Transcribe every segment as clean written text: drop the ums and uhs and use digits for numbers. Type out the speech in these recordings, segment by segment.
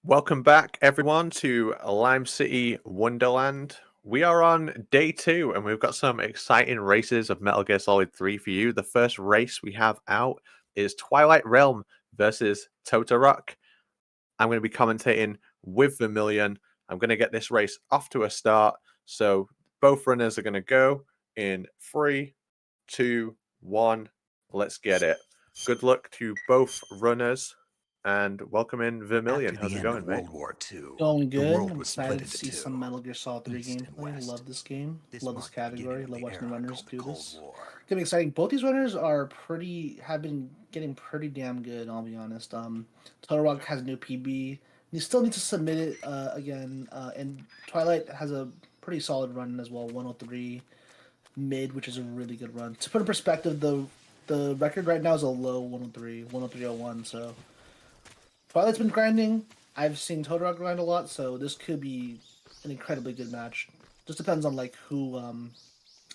Welcome back, everyone, to Lime City Wonderland. We are on day 2, and we've got some exciting races of Metal Gear Solid 3 for you. The first race we have out is Twilight versus Totorock. I'm going to be commentating with Vermilion. I'm going to get this race off to a start. So both runners are going to go in 3, 2, 1. Let's get it. Good luck to both runners. And welcome in Vermilion. After How's the it end going, of mate? World War II, Going the good. world I'm was split excited to into see some two, Metal Gear Solid 3 East and gameplay. West. Love this game. This Love this marked the beginning category. of Love the watching the era runners called the do Cold this. War. Gonna be exciting. Both these runners have been getting pretty damn good. I'll be honest. Totorock has a new PB. He still needs to submit it again. And Twilight has a pretty solid run as well. 103 mid, which is a really good run. To put in perspective, the record right now is a low 103, 103.01. So Twilight's been grinding. I've seen Totorock grind a lot, so this could be an incredibly good match. Just depends on like who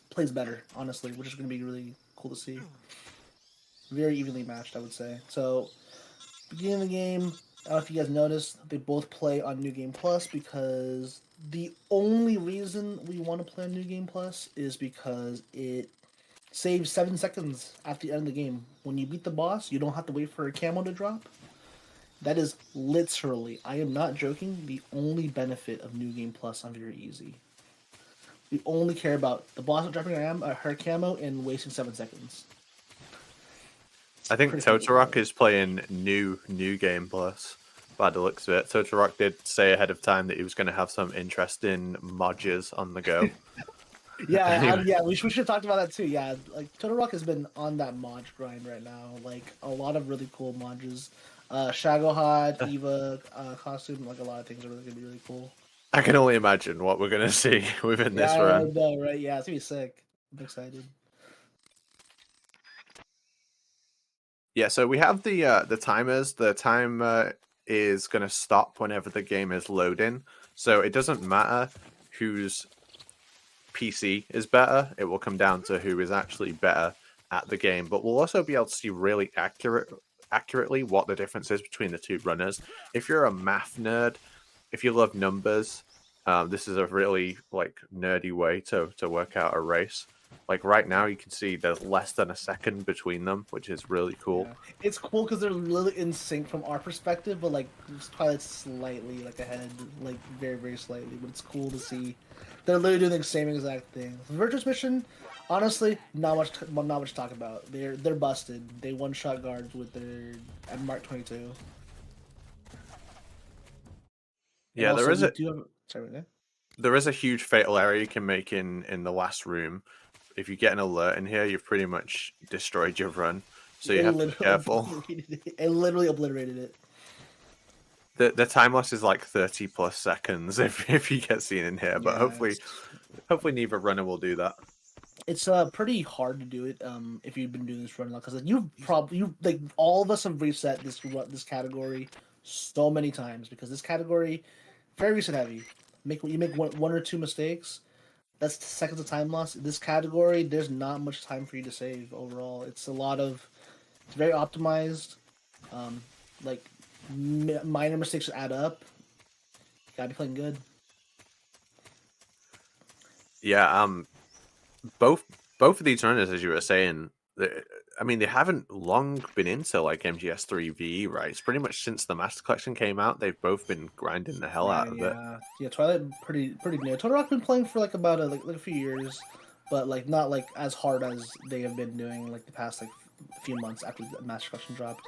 plays better, honestly, which is going to be really cool to see. Very evenly matched, I would say. So, beginning of the game, I don't know if you guys noticed, they both play on New Game Plus because the only reason we want to play on New Game Plus is because it saves 7 seconds at the end of the game. When you beat the boss, you don't have to wait for a camo to drop. That is literally, I am not joking, the only benefit of New Game Plus on Very Easy. We only care about the boss dropping her camo and wasting 7 seconds. I think Pretty Totorock cool. is playing new game plus by the looks of it. Totorock did say ahead of time that he was going to have some interesting modules on the go. Yeah, Anyway, yeah, we should have talked about that too. Yeah, like Totorock has been on that mod grind right now. Like a lot of really cool mods. Shagohod, Eva costume, like a lot of things are really gonna be really cool. I can only imagine what we're going to see within Yeah, this I run. know, right? Yeah, it's gonna be sick. I'm excited. Yeah, so we have the timers. The timer is going to stop whenever the game is loading. So it doesn't matter whose PC is better. It will come down to who is actually better at the game. But we'll also be able to see really accurately what the difference is between the two runners. If you're a math nerd, if you love numbers, this is a really like nerdy way to work out a race. Like right now, you can see there's less than a second between them, which is really cool. Yeah, it's cool because they're really in sync from our perspective, but like Twilight's slightly like ahead, like very very slightly. But it's cool to see they're literally doing the same exact thing. The Virtuous Mission, honestly, not much to talk about. They're busted. They one shot guards with their at Mark 22, and Yeah, also we do have sorry. Yeah? there is a huge fatal error you can make in the last room. If you get an alert in here, you've pretty much destroyed your run. So you It have to be literally careful. obliterated it. It literally obliterated it. The time loss is like 30 plus seconds if you get seen in here, but Yeah, hopefully neither runner will do that. it's pretty hard to do it if you've been doing this run a lot because like you like all of us have reset this category so many times because this category very reset heavy. You make one or two mistakes, that's seconds of time loss. This category, there's not much time for you to save overall. It's very optimized. Um, like minor mistakes add up. You gotta be playing good. Yeah, both both of these runners, as you were saying, I mean, they haven't long been into like MGS3 VE, right? It's pretty much since the Master Collection came out, they've both been grinding the hell out Right, of it. yeah. Twilight pretty new. Totorock been playing for like about like a few years, but like not like as hard as they have been doing like the past like few months after the Master Collection dropped.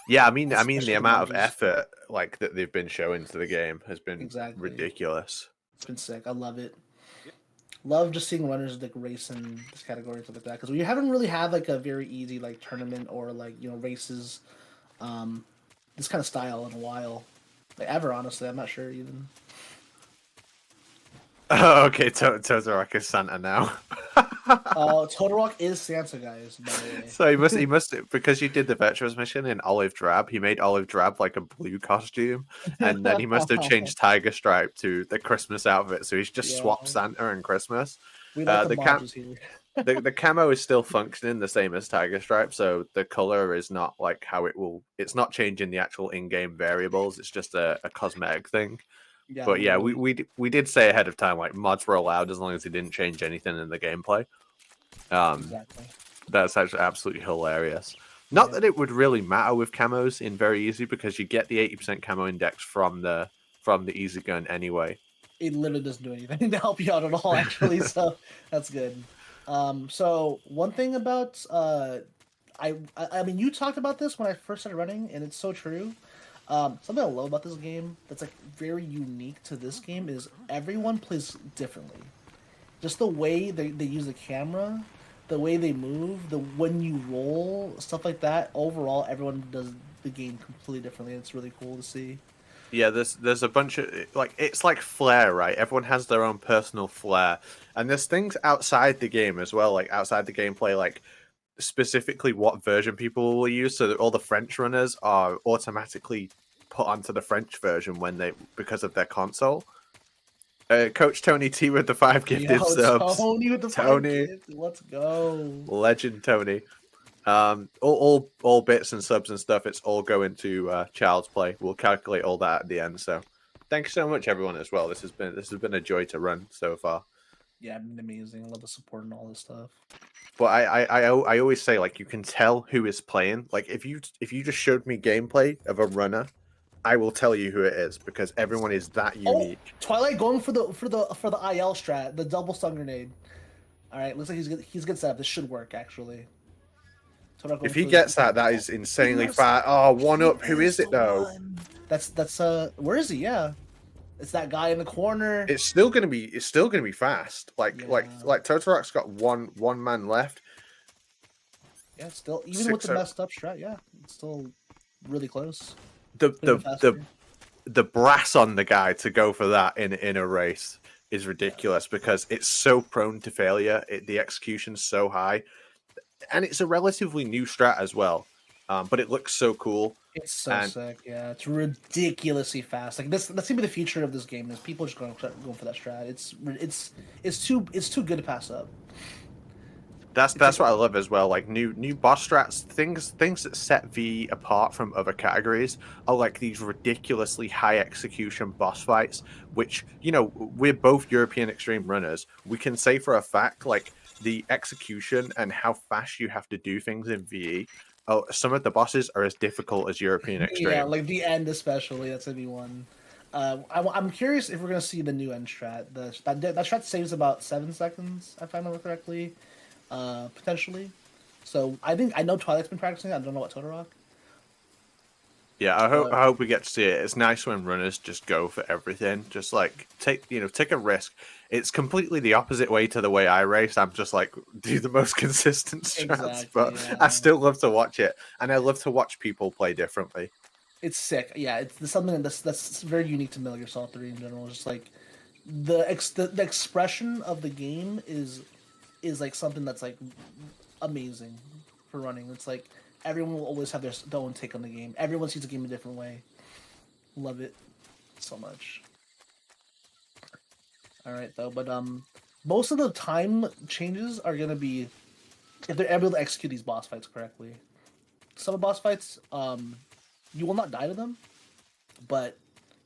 Yeah, I mean the Especially the amount of modules. effort like that they've been showing to the game has been Exactly. ridiculous. It's been sick. I love it. Love just seeing runners like race in this category and stuff like that because we haven't really had like a very easy like tournament or like races, um, this kind of style in a while, like ever. Honestly, I'm not sure even. Oh, okay, Totoroki is Santa now. Totorock is Santa, guys. By the way. So he must because you did the Virtuous mission in Olive Drab. He made Olive Drab like a blue costume, and then he must have changed Tiger Stripe to the Christmas outfit. So he's just Yeah, swapped Santa and Christmas. we like the The cam modules here. the camo is still functioning the same as Tiger Stripe, so the color is not like how it will. It's not changing the actual in-game variables. It's just a cosmetic thing. Yeah, But yeah, literally. we did say ahead of time like mods were allowed as long as they didn't change anything in the gameplay. Um, Exactly. that's actually absolutely hilarious. Not Yeah. that it would really matter with camos in very easy because you get the 80% camo index from the easy gun anyway. It literally doesn't do anything to help you out at all, actually. So that's good. So one thing about I mean, you talked about this when I first started running, and it's so true. Something I love about this game that's like very unique to this game is everyone plays differently. Just the way they use the camera, the way they move, the when you roll, stuff like that. Overall, everyone does the game completely differently. It's really cool to see. Yeah, there's a bunch of like it's like flair, right? Everyone has their own personal flair, and there's things outside the game as well, like outside the gameplay, like specifically what version people will use. So that all the French runners are automatically put onto the French version when they because of their console. Coach Tony T with the 5 gifted Yo, subs. Tony with the five Tony, kids. Let's go. legend Tony. All bits and subs and stuff. It's all going to Child's Play. We'll calculate all that at the end. So, thanks so much, everyone, as well. This has been a joy to run so far. Yeah, been amazing. I love the support and all this stuff. But I always say like you can tell who is playing. Like if you just showed me gameplay of a runner, I will tell you who it is because everyone is that Oh, unique. Twilight going for the IL strat, the double stun grenade. All right, looks like he's good setup. This should work actually. Twilight going If he for the gets that, that is insanely Yes, fast. Oh, one he up. Who is is it the though? one. That's where is he? Yeah, it's that guy in the corner. It's still gonna be fast. Like Yeah, like Totorok's got one man left. yeah. Still, even with the 6 messed up strat, yeah, it's still really close. the Could have the been the faster. the brass on the guy to go for that in a race is ridiculous because it's so prone to failure. The execution's so high, and it's a relatively new strat as well. But it looks so cool. It's so And sick. Yeah, it's ridiculously fast. Like this, that's gonna be the future of this game. Is people just going for that strat. It's too good to pass up. that's It's that's like what I love as well. Like new boss strats, things that set V apart from other categories are like these ridiculously high execution boss fights. Which we're both European extreme runners. We can say for a fact like the execution and how fast you have to do things in VE. Oh, some of the bosses are as difficult as European yeah, extreme. like the end especially. That's gonna be one. I'm curious if we're gonna see the new end strat. That strat saves about 7 seconds, if I remember correctly, potentially. So I know Twilight's been practicing. I don't know what Totorock, Yeah, I hope but I hope we get to see it. It's nice when runners just go for everything. Just like take a risk. It's completely the opposite way to the way I race. I'm just like do the most consistent strats, exactly, but I yeah. still love to watch it, and I love to watch people play differently. It's sick. Yeah, it's something that's very unique to Metal Gear Solid 3 in general. Just like the expression of the game is like something that's like amazing for running. It's like everyone will always have their own take on the game. Everyone sees the game a different way. Love it so much. All right, though, but most of the time changes are gonna be if they're able to execute these boss fights correctly. Some of the boss fights, you will not die to them, but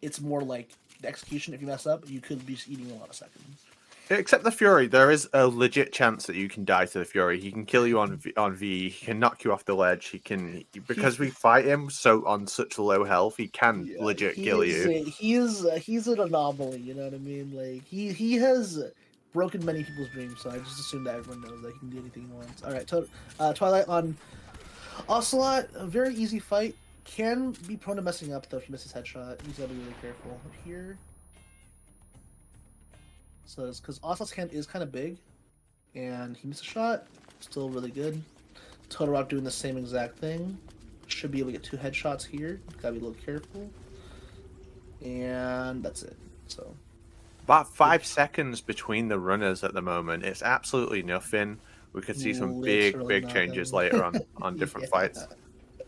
it's more like the execution. If you mess up, you could be just eating a lot of seconds. Except the Fury, there is a legit chance that you can die to the Fury. He can kill you on V. He can knock you off the ledge. Because we fight him so on such low health. He can Yeah, legit kill you. he's an anomaly. You know what I mean? Like he has broken many people's dreams. So I just assume that everyone knows that he can do anything he wants. All right, Twilight on Ocelot. A very easy fight. Can be prone to messing up though if he misses headshot. He's gotta be really careful here. So it's because Ocelot's hand is kind of big, and he missed a shot. Still really good. Totorock doing the same exact thing. Should be able to get 2 headshots here. Gotta be a little careful. And that's it. So About 5 seconds between the runners at the moment. It's absolutely nothing. We could see some big, literally big changes nothing. later on different fights.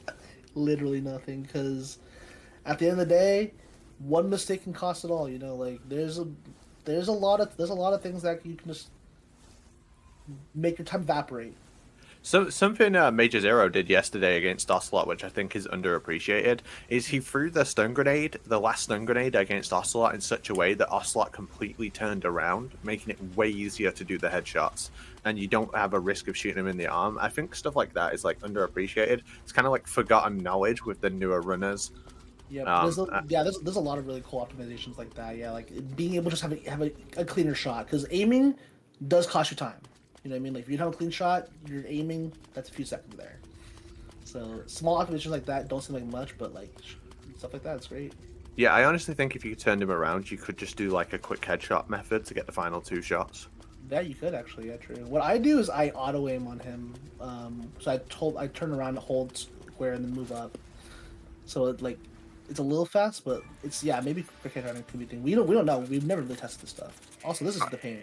Yeah, literally nothing. Because at the end of the day, one mistake can cost it all. You know, like there's a lot of things that you can just make your time evaporate. So something Major Zero did yesterday against Ocelot, which I think is underappreciated, is he threw the stun grenade, the last stun grenade against Ocelot in such a way that Ocelot completely turned around, making it way easier to do the headshots, and you don't have a risk of shooting him in the arm. I think stuff like that is like underappreciated. It's kind of like forgotten knowledge with the newer runners. Yep. Um, uh, There's a lot of really cool optimizations like that. Yeah, like being able to just have a cleaner shot because aiming does cost you time. You know what I mean? Like if you don't have a clean shot, you're aiming. That's a few seconds there. So small optimizations like that don't seem like much, but like stuff like that, it's great. yeah, I honestly think if you turned him around, you could just do like a quick headshot method to get the final 2 shots. Yeah, you could actually. Yeah, true. What I do is I auto aim on him. So I turn around, hold square, and then move up. So it's a little fast, but it's yeah maybe quick hit on a could be thing. We don't know. We've never really tested this stuff. Also, this is the pain.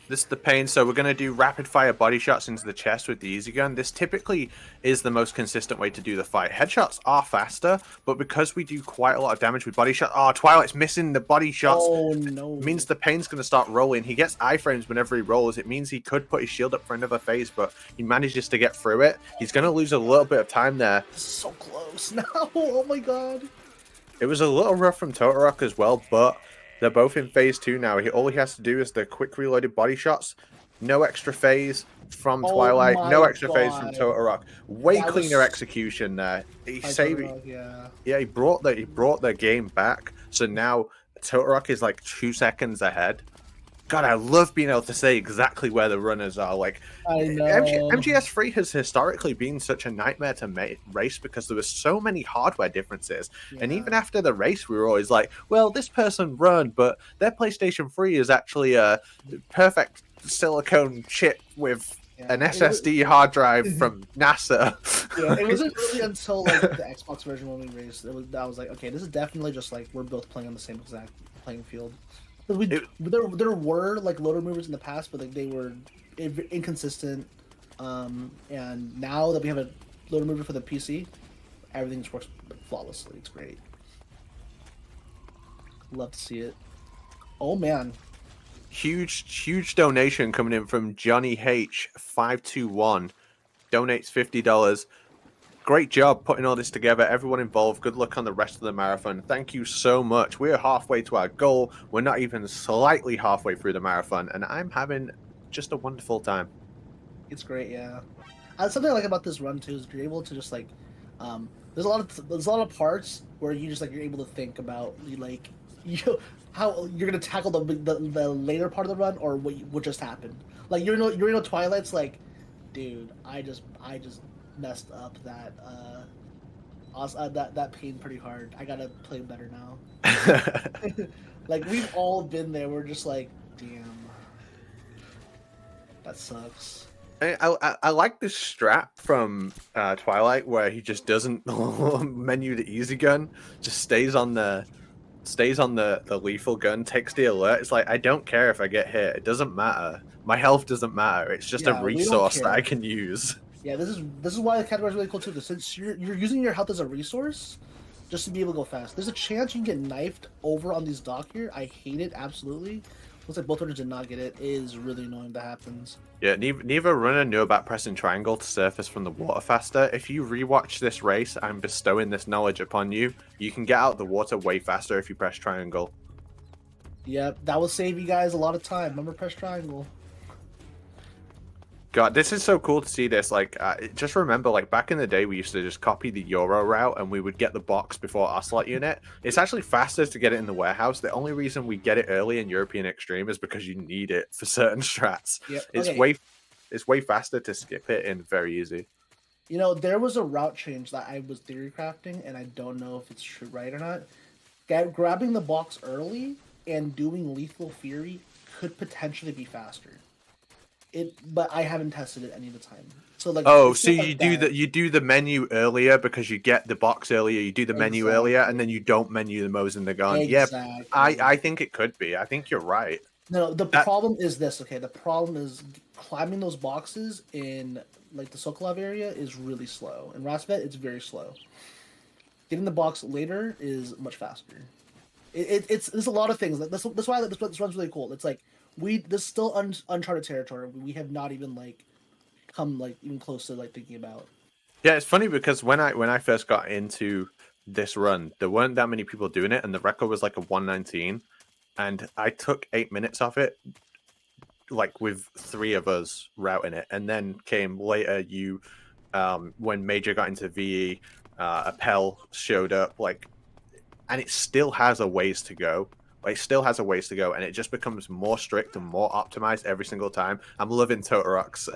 This is the pain. So we're going to do rapid fire body shots into the chest with the easy gun. This typically is the most consistent way to do the fight. Headshots are faster, but because we do quite a lot of damage with body shots, oh, Twilight's missing the body shots. Oh no! It means the pain's going to start rolling. He gets iframes whenever he rolls. It means he could put his shield up for another phase, but he manages to get through it. He's going to lose a little bit of time there. This is so close now. Oh my god! It was a little rough from Totorock as well, but they're both in phase 2 now. All he has to do is the quick reloaded body shots. No extra phase from Twilight. No extra phase from Totorock. Way That cleaner was- execution there. He By saved. Totorock, yeah. Yeah, he brought the game back. So now Totorock is like 2 seconds ahead. God, I love being able to say exactly where the runners are. Like, I know. MGS3 has historically been such a nightmare to race because there were so many hardware differences. And Yeah. even after the race, we were always like, well, this person run, but their PlayStation 3 is actually a perfect silicone chip with Yeah. an SSD hard drive from NASA. Yeah, it wasn't really until like the Xbox version when we raced that was like, okay, this is definitely just like we're both playing on the same exact playing field. There were like loader movers in the past, but like they were inconsistent. And now that we have a loader mover for the PC, everything just works flawlessly. It's great. Love to see it. Oh man, Huge donation coming in from Johnny H521. Donates $50. Great job putting all this together. Everyone involved. Good luck on the rest of the marathon. Thank you so much. We're halfway to our goal. We're not even slightly halfway through the marathon, and I'm having just a wonderful time. it's great. Yeah, something I like about this run too is you're able to just like, there's a lot of parts where you just like you're able to think about how you're gonna tackle the later part of the run or what just happened. Like you're in a Twilight's like, dude, I just messed up that pain pretty hard. I gotta play better now. Like we've all been there. We're just like, damn, that sucks. I like this strap from Twilight where he just doesn't menu the easy gun, just stays on the lethal gun, takes the alert. It's like I don't care if I get hit. It doesn't matter. My health doesn't matter. It's just Yeah, a we don't resource that care. I can use. Yeah, this is why the category is really cool too. Because since you're using your health as a resource, just to be able to go fast. There's a chance you can get knifed over on these dock here. I hate it absolutely. Looks like both runners did not get it. It is really annoying that happens. Yeah, neither runner knew about pressing triangle to surface from the water faster. If you rewatch this race, I'm bestowing this knowledge upon you. You can get out of the water way faster if you press triangle. Yep, that will save you guys a lot of time. Remember, press triangle. God, this is so cool to see this. Like, just remember, like, back in the day, we used to just copy the Euro route and we would get the box before Ocelot unit. It's actually faster to get it in the warehouse. The only reason we get it early in European Extreme is because you need it for certain strats. Yep. It's Okay. way faster to skip it and very easy. You know, there was a route change that I was theory crafting, and I don't know if it's true right or not. Grabbing the box early and doing lethal fury could potentially be faster. But I haven't tested it any of the time. So like, Oh, it's so not like that. you do the menu earlier because you get the box earlier. You do the menu earlier, and then you don't menu the Mo's in the gun. Exactly. Yeah, I think it could be. I think you're right. No, the problem is this. Okay, the problem is climbing those boxes in like the Sokolov area is really slow. In Rasvet, it's very slow. Getting the box later is much faster. It's there's a lot of things. That's why this one's really cool. It's like this is still uncharted territory. We have not even like come like even close to like thinking about. Yeah, it's funny because when I first got into this run, there weren't that many people doing it, and the record was like a 119, and I took 8 minutes off it, like with three of us routing it, and then came later you, when Major got into VE, Appel showed up, like, and it still has a ways to go. Like, it still has a ways to go, and it just becomes more strict and more optimized every single time. I'm loving Totorock's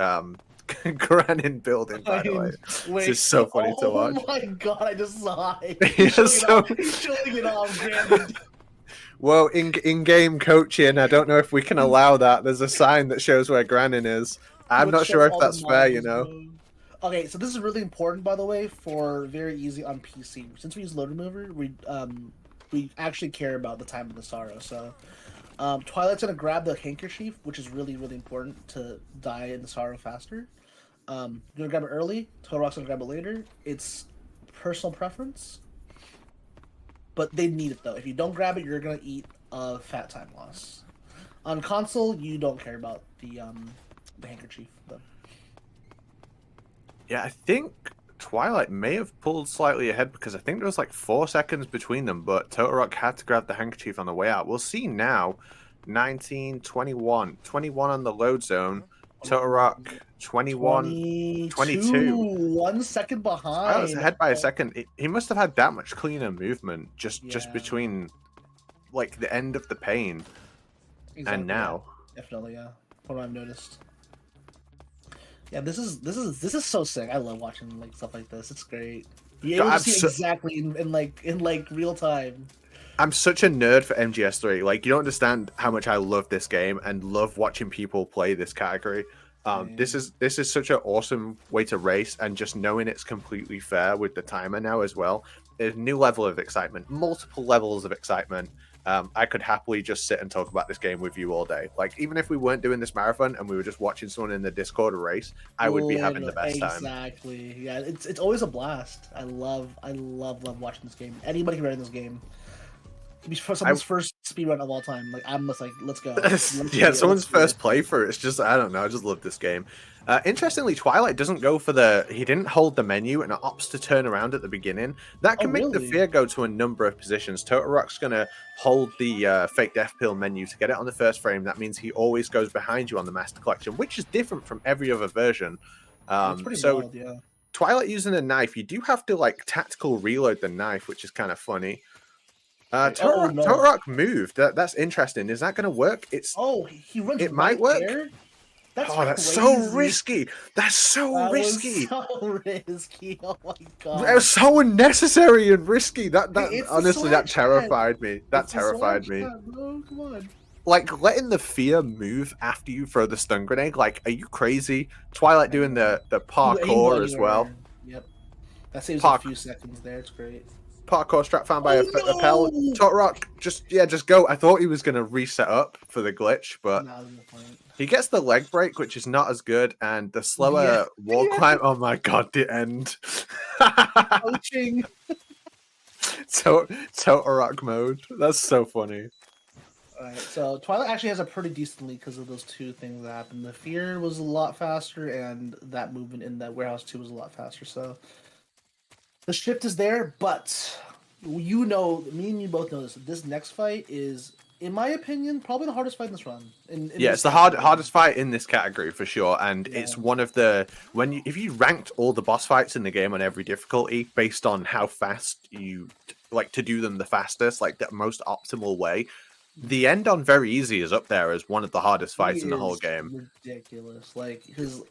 Granin building, by the way. This is Wait, so funny to oh watch. my god, I just saw it. Yeah, He's showing it so- off. He's showing it off, Brandon. Well, in game coaching, I don't know if we can allow that. There's a sign that shows where Granin is. I'm Which not shows sure if all the that's fair, you models, know. bro. Okay, so this is really important, by the way, for very easy on PC. Since we use load remover, we actually care about the time of the sorrow. So, Twilight's gonna grab the handkerchief, which is really important to die in the sorrow faster. You're gonna grab it early. Totorock's gonna grab it later. It's personal preference, but they need it though. If you don't grab it, you're gonna eat a fat time loss. On console, you don't care about the handkerchief though. Yeah, I think Twilight may have pulled slightly ahead because I think there was like 4 seconds between them, but Totorock had to grab the handkerchief on the way out. We'll see now. 19, 21. 21 on the load zone. Totorock, 21, 22. 1 second Twilight's behind. ahead by a second. He must have had that much cleaner movement just Yeah. between like the end of the pain and now. Yeah. Definitely, yeah. What I've noticed. Yeah, this is so sick. I love watching like stuff like this. It's great. You're able to see exactly in like real time. I'm such a nerd for MGS3. Like, you don't understand how much I love this game and love watching people play this category. This is such an awesome way to race, and just knowing it's completely fair with the timer now as well. There's a new level of excitement, multiple levels of excitement. I could happily just sit and talk about this game with you all day. Like, even if we weren't doing this marathon and we were just watching someone in the Discord race, I would be having the best time. Exactly. Yeah, it's always a blast. I love watching this game. Anybody can run this game. It'd be someone's first speedrun of all time. Like, I'm just like, let's go. Yeah, someone's first playthrough. It's just, I don't know. I just love this game. Interestingly, Twilight doesn't go for he didn't hold the menu and it opts to turn around at the beginning. That can make the fear go to a number of positions. Totorock's going to hold the fake death pill menu to get it on the first frame. That means he always goes behind you on the Master Collection, which is different from every other version. It's pretty wild, yeah. Twilight using a knife, you do have to like tactical reload the knife, which is kind of funny. Totorock moved. That's interesting. Is that going to work? He runs. It might work. There? That's so risky. That's so risky. So risky. Oh my god. That was so unnecessary and risky. That honestly, that terrified me. That terrified me. Bro, come on. Like, letting the fear move after you throw the stun grenade. Like, are you crazy? Twilight doing the parkour as well. Yep. That saves a few seconds there. It's great. Parkour strat found by Appel. Totorock, just go. I thought he was going to reset up for the glitch, but he gets the leg break, which is not as good, and the slower wall climb. Oh my god, the end. Coaching. Totorock mode. That's so funny. Alright, so Twilight actually has a pretty decent lead because of those two things that happened. The fear was a lot faster, and that movement in that warehouse 2 was a lot faster, so the shift is there, but you know, me and you both know this next fight is, in my opinion, probably the hardest fight in this run. It's the hardest fight in this category for sure, and it's one of the if you ranked all the boss fights in the game on every difficulty based on how fast you like to do them the fastest, like the most optimal way. The end on very easy is up there as one of the hardest fights in the whole game. Ridiculous, like his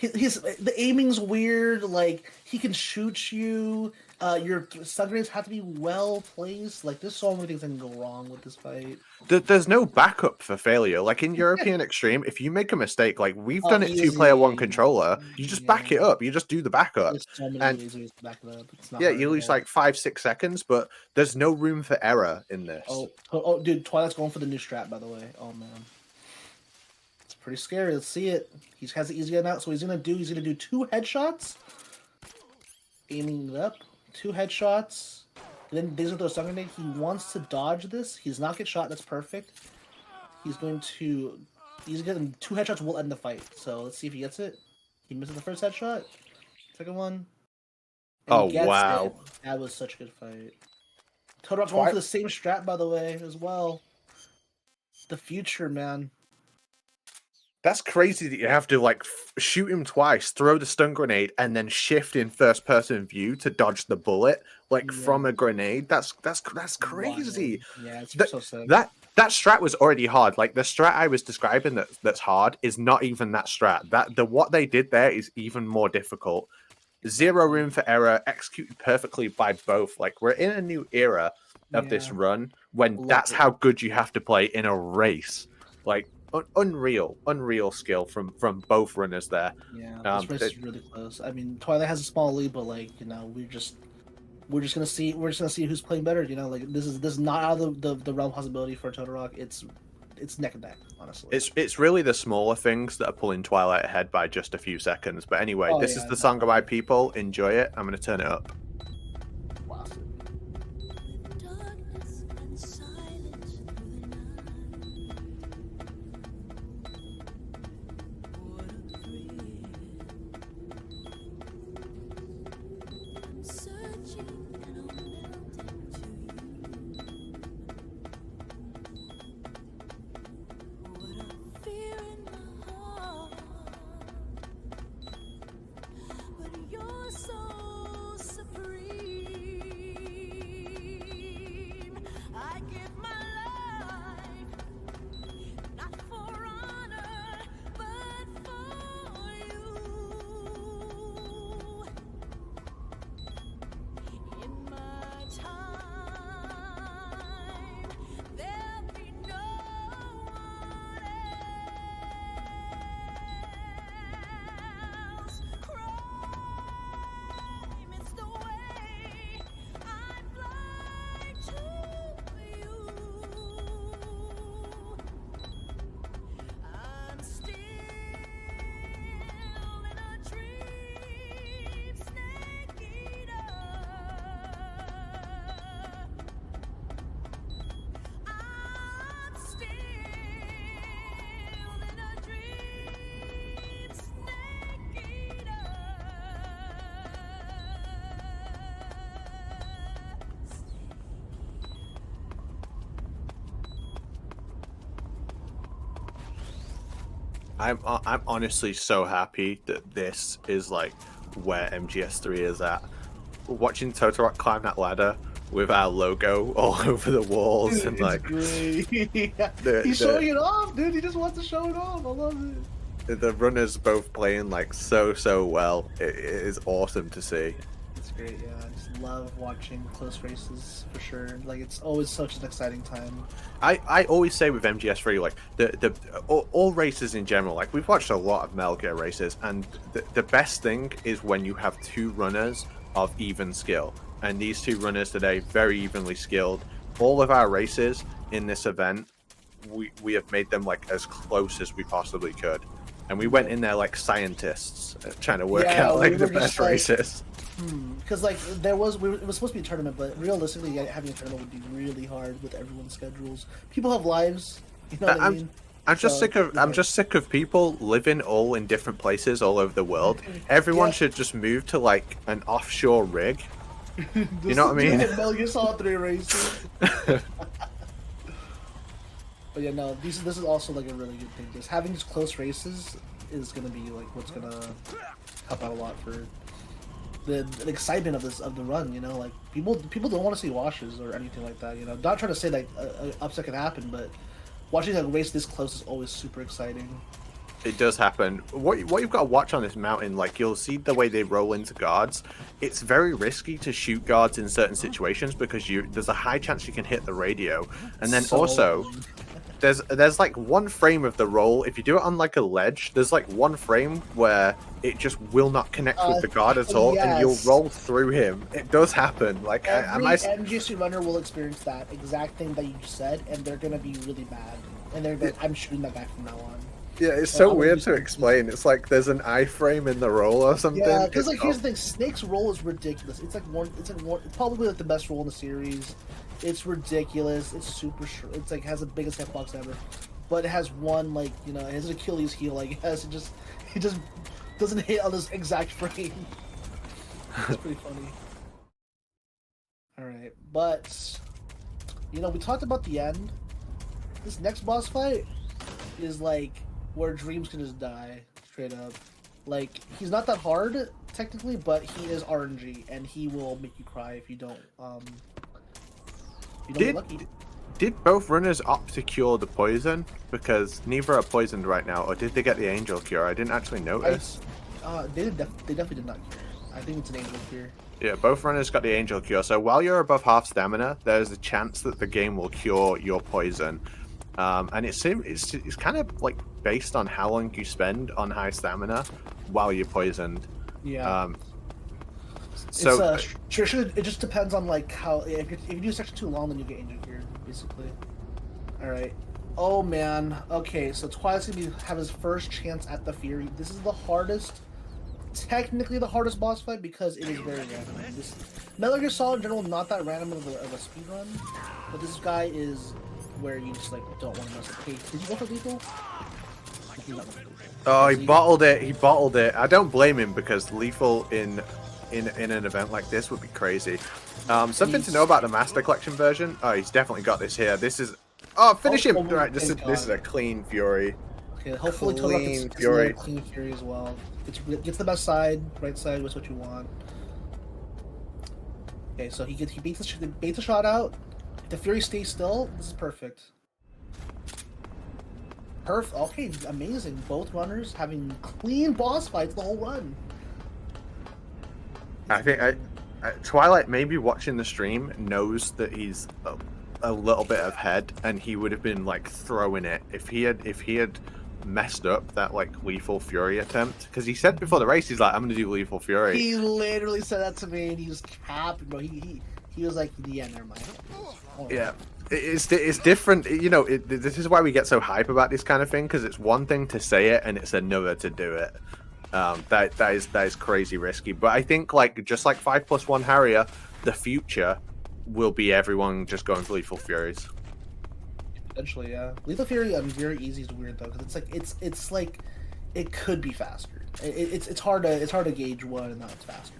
the aiming's weird. Like, he can shoot you. Your stun grenades have to be well placed. Like, there's so many things that can go wrong with this fight. There's no backup for failure. Like in European Extreme, if you make a mistake, like we've done it 2-player 1 controller, you just back it up. You just do the backup. There's so many ways to back it up. It's not you lose like 5-6 seconds, but there's no room for error in this. Oh, dude, Twilight's going for the new strat, by the way. Oh man, it's pretty scary. Let's see it. He has the easy gun out, so he's gonna do 2 headshots, aiming it up, 2 headshots. Then these are those stun grenades. He wants to dodge this. He does not get shot. That's perfect. He's getting 2 headshots will end the fight. So let's see if he gets it. He misses the first headshot. Second one. And Oh he gets wow. it. That was such a good fight. Totorock going for the same strat, by the way, as well. The future, man. That's crazy that you have to like shoot him twice, throw the stun grenade, and then shift in first person view to dodge the bullet from a grenade. That's crazy. Wild. Yeah, it's so sick. That strat was already hard. Like the strat I was describing that's hard is not even that strat. What they did there is even more difficult. Zero room for error, executed perfectly by both. Like we're in a new era of this run when that's how good you have to play in a race. Like unreal skill from both runners there. Yeah, this race is really close. I mean, Twilight has a small lead, but like we're just gonna see who's playing better. Like this is not out of the realm possibility for Totorock. It's neck and neck, honestly. It's really the smaller things that are pulling Twilight ahead by just a few seconds. But anyway, this is the song of my people. Enjoy it. I'm gonna turn it up. Wow. I'm honestly so happy that this is like where MGS3 is at. Watching Totorock climb that ladder with our logo all over the walls and like great. He's showing it off, dude. He just wants to show it off. I love it. The runners both playing like so well. It is awesome to see. It's great, yeah. I just love watching close races for sure. Like it's always such an exciting time. I always say with MGS3, like all races in general, like we've watched a lot of Metal Gear races, and the best thing is when you have two runners of even skill. And these two runners today, very evenly skilled. All of our races in this event, we have made them like as close as we possibly could. And we went in there like scientists, trying to work out like the best races. Because like it was supposed to be a tournament, but realistically, having a tournament would be really hard with everyone's schedules. People have lives, you know what I mean? I'm just sick of people living all in different places all over the world. Everyone should just move to like an offshore rig. You know what I mean? Metal Gear Solid 3 races. But yeah, no, this is also like a really good thing. Just having these close races is gonna be like what's gonna help out a lot for the excitement of the run. You know, like people don't want to see washes or anything like that. You know, not trying to say like an upset can happen, but watching a race this close is always super exciting. It does happen. What you've got to watch on this mountain, like you'll see the way they roll into guards. It's very risky to shoot guards in certain situations because there's a high chance you can hit the radio, and then also there's like one frame of the roll. If you do it on like a ledge, there's like one frame where it just will not connect with the guard at all, and you'll roll through him. It does happen. Like every MGC runner will experience that exact thing that you just said, and they're gonna be really bad. And they're like, I'm shooting that guy from now on. Yeah, it's so weird to explain. It's like there's an iframe in the roll or something. Yeah, because like here's the thing: Snake's roll is ridiculous. It's probably like the best roll in the series. It's ridiculous. It's super short. It's like has the biggest hitbox ever. but it has one like it has an Achilles heel. I guess it just doesn't hit on this exact frame. It's pretty funny. All right, but we talked about the end. This next boss fight is like where dreams can just die straight up. Like he's not that hard technically, but he is RNG and he will make you cry if you don't get lucky. Did both runners opt to cure the poison? Because neither are poisoned right now, or did they get the angel cure? I didn't actually notice. They definitely did not cure. I think it's an angel cure. Yeah, both runners got the angel cure. So while you're above half stamina, there's a chance that the game will cure your poison. And it's kind of like based on how long you spend on high stamina while you're poisoned. Yeah. So it just depends on like how if you do section too long, then you get angel cured basically. All right. Oh man. Okay, so Twilight's gonna have his first chance at the Fury. This is the hardest. Technically the hardest boss fight because it is very random. Metal Gear Solid in general not that random of a speed run, but this guy is where you just like don't want to mess with. Hey, did you go for lethal? Oh, he bottled it. He bottled it. I don't blame him because lethal in an event like this would be crazy. Something to know about the Master Collection version. Oh, he's definitely got this here. This is finish him. Right, this is a clean Fury. Okay, hopefully clean Fury. Clean Fury as well. Gets the best side, right side was what you want. Okay, so he baits the shot out. If the Fury stays still, this is perfect. Okay, amazing. Both runners having clean boss fights the whole run. I think Twilight maybe watching the stream knows that he's a little bit ahead, and he would have been like throwing it if he had messed up that like lethal Fury attempt, because he said before the race he's like, I'm gonna do lethal Fury. He literally said that to me, and he was capped, bro. He was like, yeah, never mind. Yeah, it's different. This is why we get so hype about this kind of thing, because it's one thing to say it and it's another to do it. That is crazy risky. But I think just like 5+1 Harrier, the future will be everyone just going for lethal Furies. Potentially, yeah. Lethal Fury very easy is weird though, because it's like it could be faster. It's hard to gauge whether or not it's faster.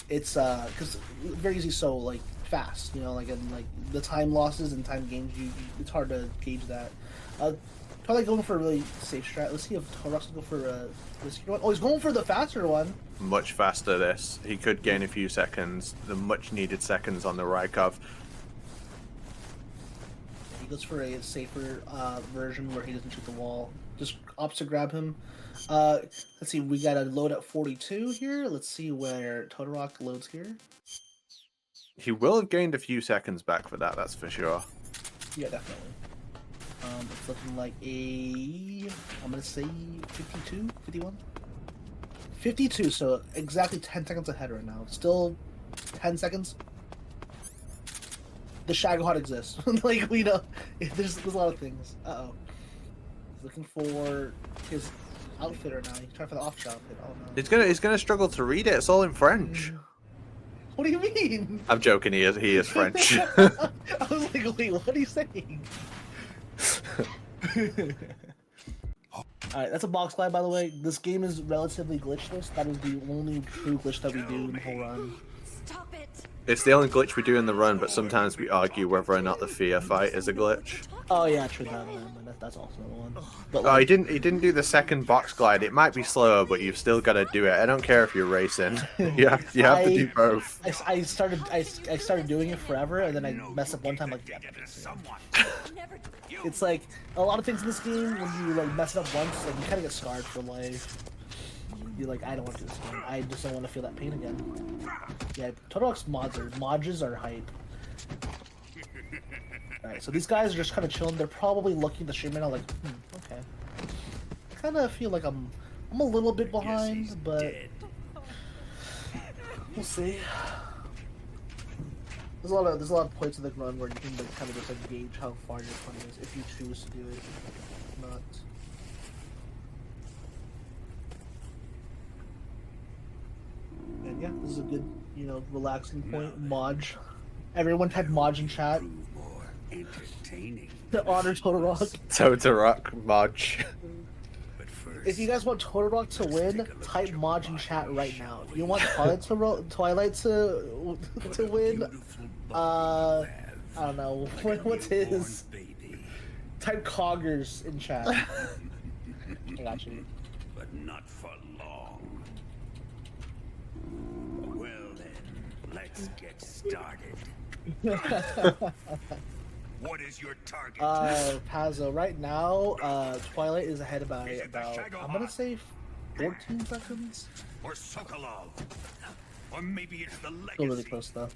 It's because very easy, so like fast, and like the time losses and time gains, it's hard to gauge that. Probably going for a really safe strat. Let's see if Torok's going for this one. Oh, he's going for the faster one. Much faster. This he could gain a few seconds, the much needed seconds on the Rykov. He goes for a safer version where he doesn't shoot the wall. Just opts to grab him. Let's see, we got a load at 42 here. Let's see where Todorok loads here. He will have gained a few seconds back for that, that's for sure. Yeah, definitely. It's looking like I'm gonna say 52, 51? 52, so exactly 10 seconds ahead right now. Still 10 seconds. The Shagohod exists. Like, we know, there's a lot of things. Uh-oh. He's looking for his outfit right now. He's trying for the off outfit. Oh no. He's gonna struggle to read it. It's all in French. What do you mean? I'm joking. He is French. I was like, wait, what are you saying? Alright, that's a box glide, by the way. This game is relatively glitchless. That is the only true glitch that we do in the whole run. Stop it. It's the only glitch we do in the run, but sometimes we argue whether or not the Fear fight is a glitch. Oh yeah, true that. That's also one. But he didn't do the second box glide. It might be slower, but you've still got to do it. I don't care if you're racing. You have to do both. I started doing it forever, and then I messed up one time. Like, yeah, it's like a lot of things in this game. When you like mess it up once, like you kind of get scarred for life. You're like, I don't want to do this again. I just don't want to feel that pain again. Yeah, Todorok's mods are hype. Alright, so these guys are just kind of chilling. They're probably looking at the stream right now like, okay. I kind of feel like I'm a little bit behind, but we'll see. There's a lot of points in the run where you can like, kind of just like gauge how far your run is if you choose to do it. If not. And yeah, this is a good, relaxing point. Modge. Everyone type Modge in chat. Entertaining. To honor Total Rock. Totorock Modge. But first, If you guys want Total Rock to win, type Modge in chat right now. If you want Twilight to win, I don't know. What's his? Type Coggers in chat. I got you. But not for long. Well then, let's get started. What is your target? Pazzo, right now, Twilight is ahead by about, I'm gonna say 14 seconds. Or Sokolov. Or maybe it's the legacy. Still really close though.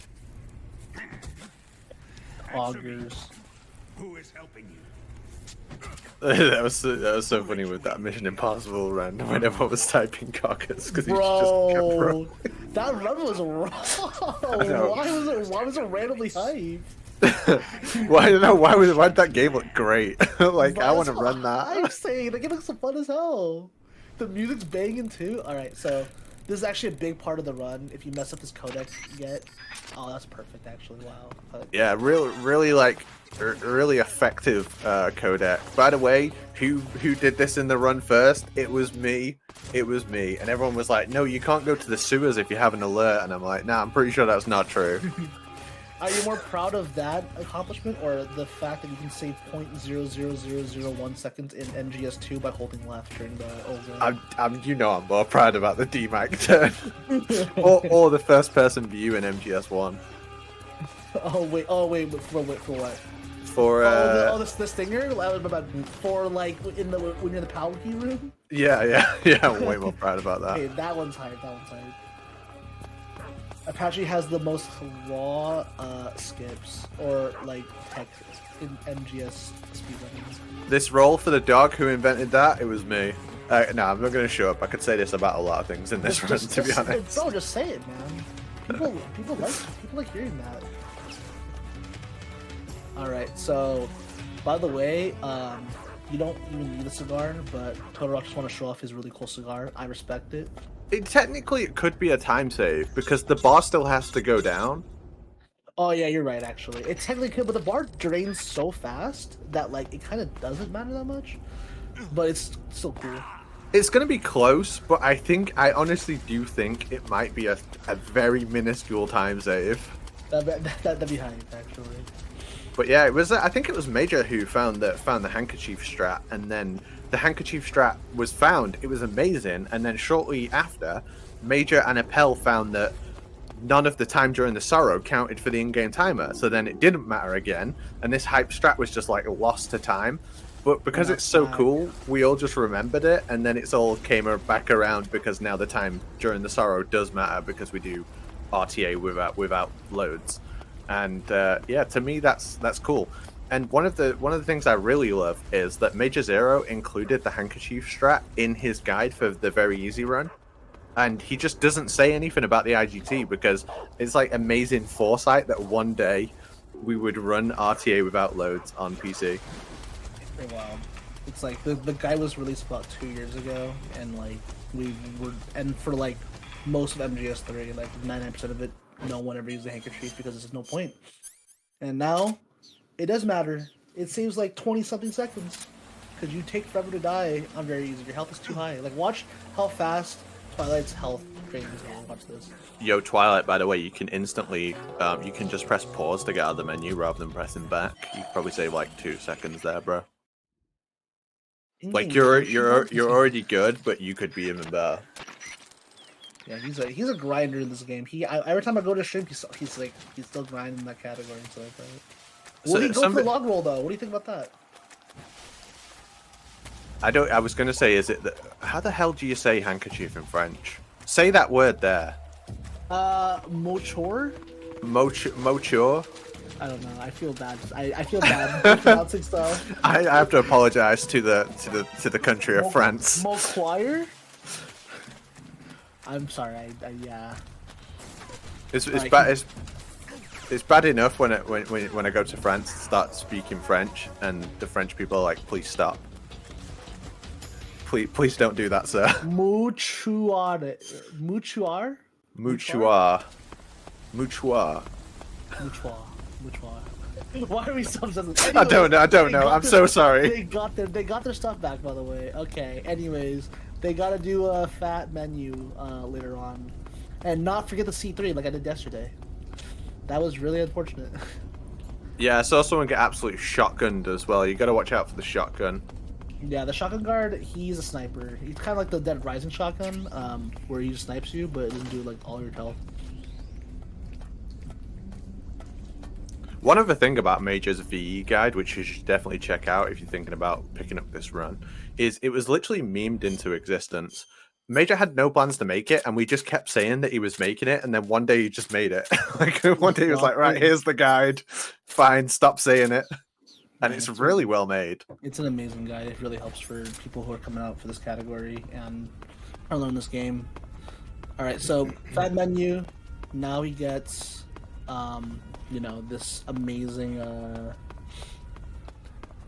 Augers. Who is helping you? that was so funny with that Mission Impossible run when everyone was typing cockers because he just kept Bro, rolling. that run was wrong. Why was it randomly hyped? Well, I don't know why'd that game look great? Like I want to run that. I'm saying that game looks so fun as hell. The music's banging too. All right, so this is actually a big part of the run. If you mess up this codec yet, oh, that's perfect actually. Wow. Yeah, really like really effective codec. By the way, who did this in the run first? It was me. It was me. And everyone was like, "No, you can't go to the sewers if you have an alert." And I'm like, "Nah, I'm pretty sure that's not true." Are you more proud of that accomplishment or the fact that you can save 0.00001 seconds in MGS2 by holding left during the over? I'm more proud about the DMAC turn, or the first person view in MGS1. Oh wait, for what? For the stinger? For like when you're in the power key room? Yeah, I'm way more proud about that. Okay, that one's hype. Apache has the most raw skips or like tech in MGS speedrunning. This role for the dog who invented that, it was me. No, I'm not going to show up. I could say this about a lot of things in this run, to be honest. Bro, just say it, man. People like hearing that. All right, so by the way, you don't even need a cigar, but Totorock just want to show off his really cool cigar. I respect it. Technically, it could be a time save because the bar still has to go down. Oh yeah, you're right. Actually, it technically could, but the bar drains so fast that like it kind of doesn't matter that much. But it's still cool. It's going to be close, but I honestly do think it might be a very minuscule time save. That'd be hype, actually. But yeah, it was. I think it was Major who found the handkerchief strat, and then the handkerchief strat was found. It was amazing, and then shortly after, Major and Appel found that none of the time during the sorrow counted for the in-game timer. So then it didn't matter again, and this hype strat was just like lost to time. But because it's so cool, we all just remembered it, and then it's all came back around because now the time during the sorrow does matter because we do RTA without loads. And yeah, to me that's cool. And one of the things I really love is that Major Zero included the handkerchief strat in his guide for the very easy run, and he just doesn't say anything about the IGT because it's like amazing foresight that one day we would run RTA without loads on PC. Wow, it's like the guide was released about 2 years ago, and like for like most of MGS3, like 99% of it, no one ever used the handkerchief because there's no point. And now, it does matter. It saves like 20-something seconds. Because you take forever to die on very easy. Your health is too high. Like, watch how fast Twilight's health drains. Watch this. Yo, Twilight, by the way, you can instantly, you can just press pause to get out of the menu rather than pressing back. You could probably save like 2 seconds there, bro. Like, you're already good, but you could be even better. Yeah, he's a grinder in this game. Every time I go to stream, he's still grinding in that category and stuff like that. What do you go for log roll though? What do you think about that? I was gonna say, how the hell do you say handkerchief in French? Say that word there. Mochor? Mochor? I don't know. I feel bad. I feel bad pronouncing stuff. I have to apologize to the country of France. Mochoir? I'm sorry. Yeah. It's bad. It's bad enough when I go to France and start speaking French, and the French people are like, "Please stop. Please don't do that, sir." Mouchoir. Why are we so obsessed? I don't know. I don't They know. got I'm their- so sorry. They got their stuff back, by the way. Okay. Anyways, they gotta do a fat menu later on, and not forget the C3 like I did yesterday. That was really unfortunate. Yeah, I saw someone get absolutely shotgunned as well. You got to watch out for the shotgun. Yeah, the shotgun guard, he's a sniper. He's kind of like the Dead Rising shotgun, where he just snipes you, but it doesn't do like all your health. One other thing about Major's VE guide, which you should definitely check out if you're thinking about picking up this run, is it was literally memed into existence. Major had no plans to make it, and we just kept saying that he was making it, and then one day he just made it. Like one day he was like, "Right, here's the guide. Fine, stop saying it." And it's really well made. It's an amazing guide. It really helps for people who are coming out for this category and are learning this game. All right, so fat menu. Now he gets, you know, this amazing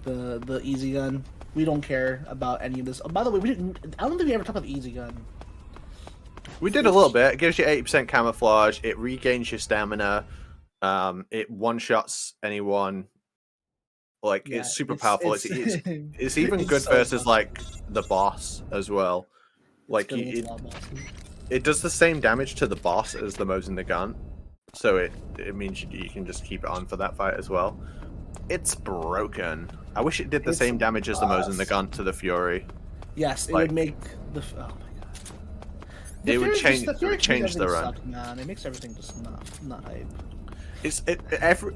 the easy gun. We don't care about any of this. Oh, by the way, I don't think we ever talked about the easy gun. We did a little bit. It gives you 80% camouflage. It regains your stamina. It one-shots anyone. Like, Yeah, it's super powerful. It's even it's good so versus, powerful. like, the boss as well. Like, Good against a lot of bosses. it does the same damage to the boss as the Mosin Nagant. So it means you can just keep it on for that fight as well. It's broken. I wish it did the same damage as the Mosin Nagant to the Fury. Yes, it Like, would make the. Oh my god. It would change the run. Suck, man. It makes everything just not hype.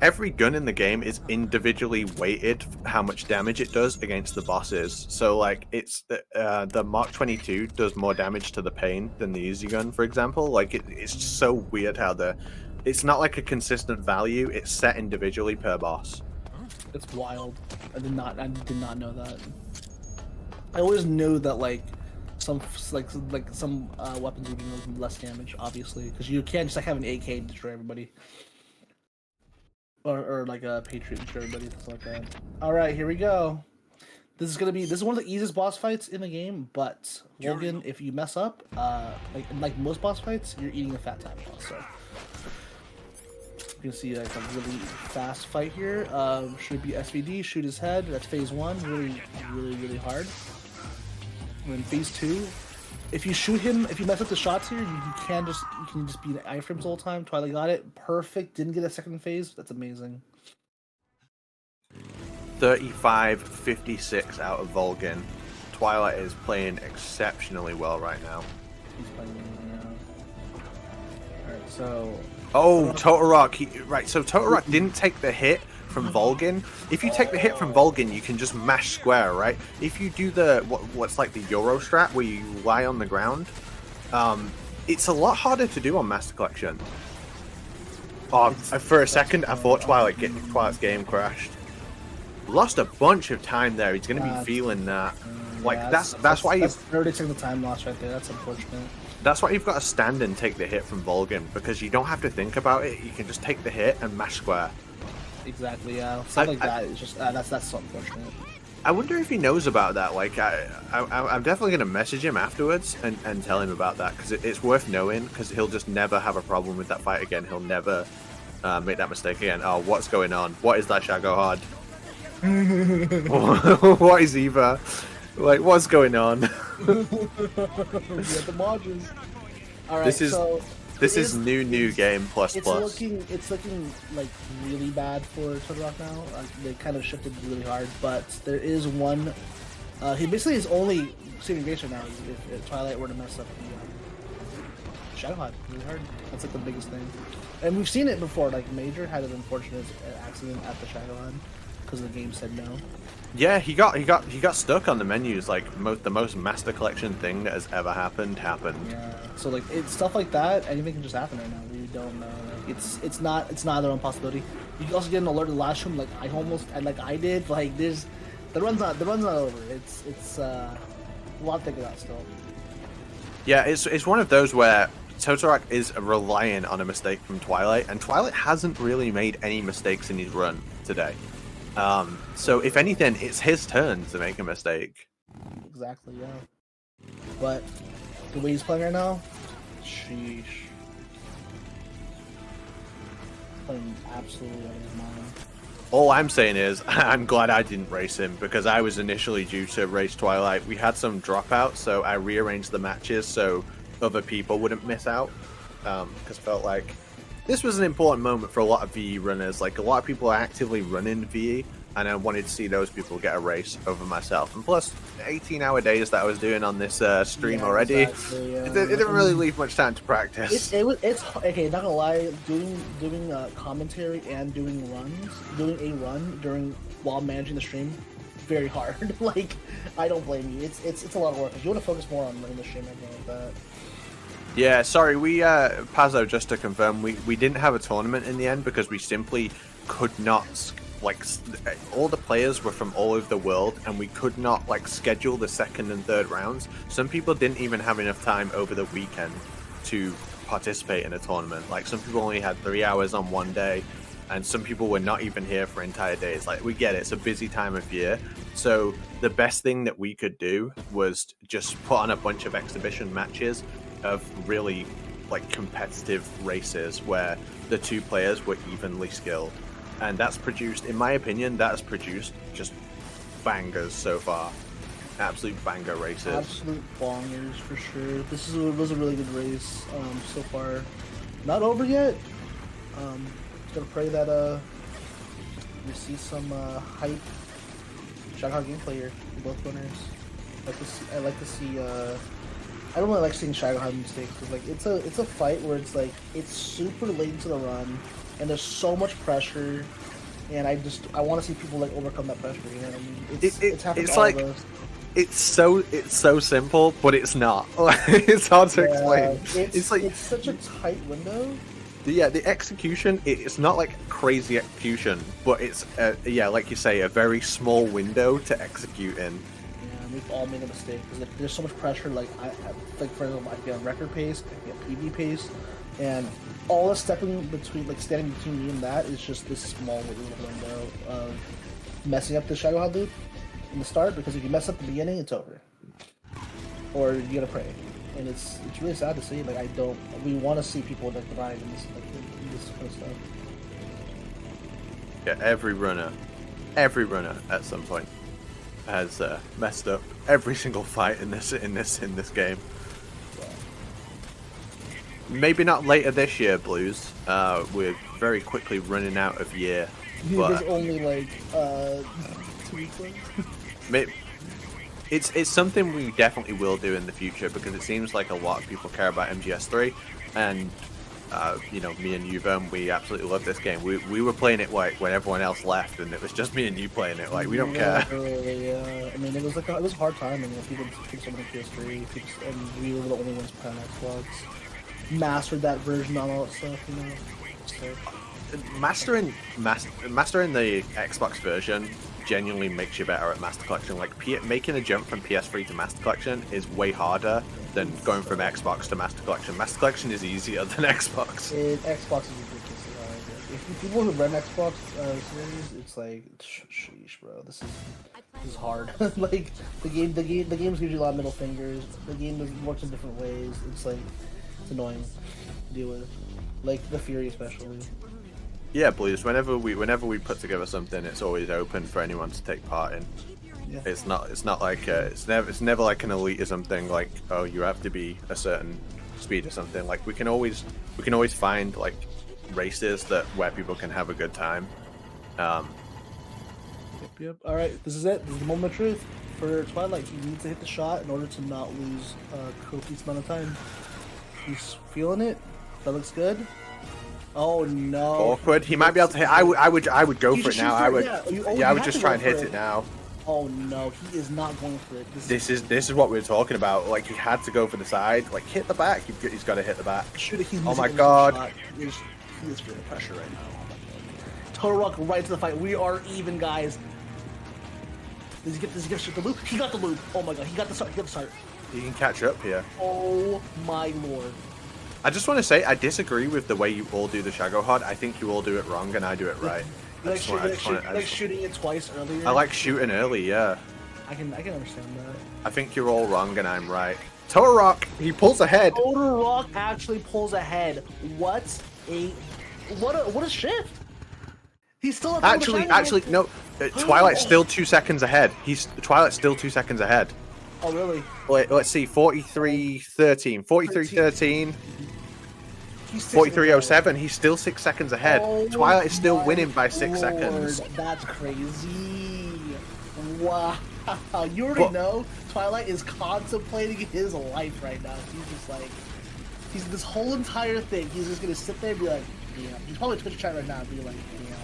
Every gun in the game is individually weighted for how much damage it does against the bosses. So like it's the Mark 22 does more damage to the pain than the easy gun, for example. Like it's just so weird how it's not like a consistent value. It's set individually per boss. It's wild. I did not know that. I always knew that like some weapons would do less damage, obviously, because you can't just like have an AK and destroy everybody. Or like a Patriot and everybody, stuff like that. All right, here we go. This is one of the easiest boss fights in the game. But Logan, if you mess up, like most boss fights, you're eating a fat time boss. So you can see like a really fast fight here. Should be SVD, shoot his head. That's phase 1, really hard. And then phase 2. If you shoot him, if you mess up the shots here, you can just be in iframes the whole time. Twilight got it. Perfect. Didn't get a second phase. That's amazing. 35-56 out of Volgin. Twilight is playing exceptionally well right now. He's playing right now. Alright, so... Oh, Totorock. Right, so Totorock didn't take the hit from Volgin. If you take the hit from Volgin, you can just mash square, right? If you do the what's like the Euro strat where you lie on the ground, it's a lot harder to do on Master Collection. Oh, for a second, I thought Twilight's game crashed. Lost a bunch of time there. He's going to be feeling that. Like yeah, that's why that's 30 of the time lost right there. That's unfortunate. That's why you've got to stand and take the hit from Volgin, because you don't have to think about it. You can just take the hit and mash square. Exactly, yeah. Stuff like that is just that's so unfortunate. I wonder if he knows about that. Like, I'm definitely going to message him afterwards and tell him about that, because it's worth knowing, because he'll just never have a problem with that fight again. He'll never make that mistake again. Oh, what's going on? What is that Shago Hard? What is Eva? Like, what's going on? We got the modules. All right, This is new game plus. It's looking like really bad for Totorock now. They kind of shifted really hard, but there is one. He basically his only saving grace right now is if Twilight were to mess up the Shadow Hod really hard. That's like the biggest thing, and we've seen it before. Like Major had an unfortunate accident at the Shadow Hod because the game said no. Yeah, he got stuck on the menus. Like the most Master Collection thing that has ever happened. Yeah. So like it's stuff like that. Anything can just happen right now. We don't know. Like, it's not their own possibility. You can also get an alert in the last room, like I did. Like the run's not over. It's a lot to think about still. Yeah, it's one of those where Totorock is relying on a mistake from Twilight, and Twilight hasn't really made any mistakes in his run today. So if anything, it's his turn to make a mistake. Exactly, yeah. But the way he's playing right now, sheesh. Playing absolutely out of his mind. All I'm saying is, I'm glad I didn't race him, because I was initially due to race Twilight. We had some dropouts, so I rearranged the matches so other people wouldn't miss out. Because I felt like this was an important moment for a lot of VE runners. Like, a lot of people are actively running VE, and I wanted to see those people get a race over myself. And plus, 18-hour days that I was doing on this stream already, exactly, yeah. it didn't really leave much time to practice. It's okay. Not gonna lie, doing commentary and doing a run while managing the stream, very hard. Like, I don't blame you. It's a lot of work. If you want to focus more on running the stream and everything like that. Yeah, sorry, we Pazzo, just to confirm, we didn't have a tournament in the end because we simply could not, like, all the players were from all over the world, and we could not, like, schedule the second and third rounds. Some people didn't even have enough time over the weekend to participate in a tournament. Like, some people only had 3 hours on one day, and some people were not even here for entire days. Like, we get it, it's a busy time of year. So the best thing that we could do was just put on a bunch of exhibition matches of really, like, competitive races where the two players were evenly skilled. And that's produced, in my opinion, that's produced just bangers so far. Absolute banger races. Absolute bongers for sure. This was a really good race so far. Not over yet. Just gonna pray that we see some hype Shadow gameplay here for both winners. I like to see. I don't really like seeing Shadow have mistakes because, like, it's a fight where it's like it's super late into the run and there's so much pressure, and I want to see people, like, overcome that pressure. You know what I mean? It's happened to all like, of us. It's so simple, but it's not. It's hard to explain. It's such a tight window. Yeah, the execution, it's not like crazy execution, but it's like you say, a very small window to execute in. Yeah, we've all made a mistake because, like, there's so much pressure. Like, like, for example, I can be on record pace, I can be on PB pace, and all the stepping between, like, standing between me and that is just this small little window of messing up the Shadow Hog loop in the start. Because if you mess up the beginning, it's over, or you gotta pray. And it's really sad to see. Like, we want to see people, like, thrive in this, like, in this kind of stuff. Yeah, every runner at some point has messed up every single fight in this game. Yeah. Maybe not later this year, Blues. We're very quickly running out of year. There's only, like, 2 weeks left. It's something we definitely will do in the future, because it seems like a lot of people care about MGS3, and you know, me and you, we absolutely love this game. We were playing it, like, when everyone else left, and it was just me and you playing it. Like, we don't care. Yeah, I mean, it was a hard time, and, you know, people picked someone on PS3, and we were the only ones playing Xbox. Mastered that version on all that stuff, you know. So. Mastering the Xbox version genuinely makes you better at Master Collection. Like, making a jump from PS3 to Master Collection is way harder than going from Xbox to Master Collection. Master Collection is easier than Xbox. Xbox is ridiculously hard. If people who run Xbox series, it's like, sheesh, bro, this is hard. Like, the games gives you a lot of middle fingers. The game works in different ways. It's like, it's annoying to deal with. Like the Fury especially. Yeah, Blues. Whenever we put together something, it's always open for anyone to take part in. Yeah. It's not like it's never like an elitism thing. Like, oh, you have to be a certain speed or something. Like, we can always find, like, races where people can have a good time. Yep. All right, this is it. This is the moment of truth for Twilight. He needs to hit the shot in order to not lose a copious amount of time. He's feeling it. That looks good. Oh no! Awkward. He might be able to hit. I would go for it now. I would just try and hit it now. Oh no, he is not going for it. This is what we were talking about. Like, he had to go for the side. Like, hit the back. He's got to hit the back. Oh my god! He is feeling pressure right now. Total Rock right to the fight. We are even, guys. Does he get the loop? He got the loop. Oh my god, he got the start. He can catch up here. Oh my lord. I just want to say, I disagree with the way you all do the Shadow Hod. I think you all do it wrong, and I do it right. Shooting it twice earlier. I like shooting early, yeah. I can understand that. I think you're all wrong, and I'm right. Total Rock, he pulls ahead. Total Rock actually pulls ahead. What a shift! He's still up on the shiny Actually, one. no. Twilight's still 2 seconds ahead. Twilight's still 2 seconds ahead. Oh, really? Wait, let's see. 43-13. 43-13. He's 43-07. He's still 6 seconds ahead. Oh, Twilight is still my winning by 6 Lord, seconds. That's crazy. Wow. You already know Twilight is contemplating his life right now. He's just like, this whole entire thing, he's just going to sit there and be like, damn. He's probably Twitch chat right now and be like, damn.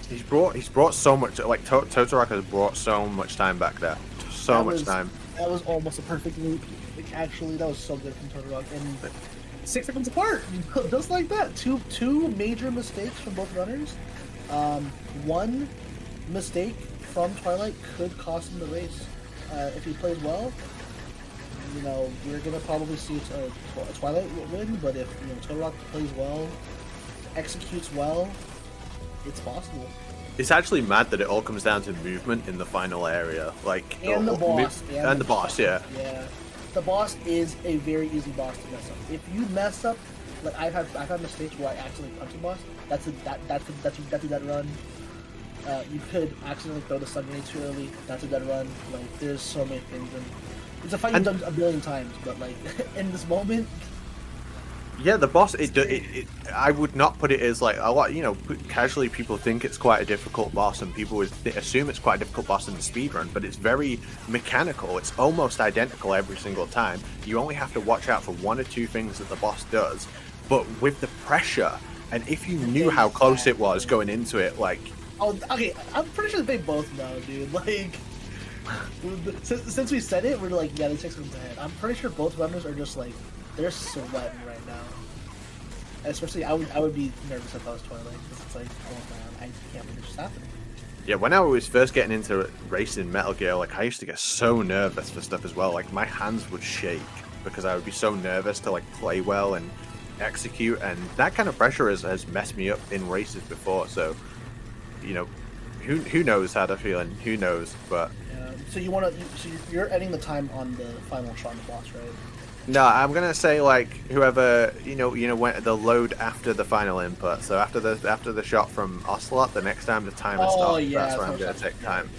He's brought so much, like Totorock has brought so much time back there. So much time. That was almost a perfect loop. Like, actually, that was so good from Totorock. And 6 seconds apart, just like that. Two major mistakes from both runners. One mistake from Twilight could cost him the race. If he plays well, you know, we're gonna probably see a Twilight win. But if Totorock plays well, executes well, it's possible. It's actually mad that it all comes down to movement in the final area, like And the boss. And the boss, yeah. Yeah. The boss is a very easy boss to mess up. If you mess up, like I've had mistakes where I accidentally punch a boss. That's a dead run. You could accidentally throw the stun grenade too early. That's a dead run. Like there's so many things, and it's a fight you've done a billion times. But like in this moment, yeah, the boss. I would not put it as like a lot. Casually people think it's quite a difficult boss, and people would assume it's quite a difficult boss in the speedrun. But it's very mechanical. It's almost identical every single time. You only have to watch out for 1 or 2 things that the boss does. But with the pressure, and if you knew how close it was going into it, like. Oh, okay. I'm pretty sure they both know, dude. Like, since we said it, we're like, yeah, they 6 seconds ahead. I'm pretty sure both runners are just like, they're sweating right now. Especially, I would be nervous if I was Twilight, because it's like, oh man, I can't believe this just happened. Yeah, when I was first getting into racing Metal Gear, like I used to get so nervous for stuff as well. Like my hands would shake because I would be so nervous to like play well and execute, and that kind of pressure has messed me up in races before. So, who knows how they're feeling? Who knows? But so you're ending the time on the final shot on the boss, right? no, I'm gonna say like whoever went the load after the final input. So after the shot from Ocelot, the next time the timer stops, that's where I'm gonna take time.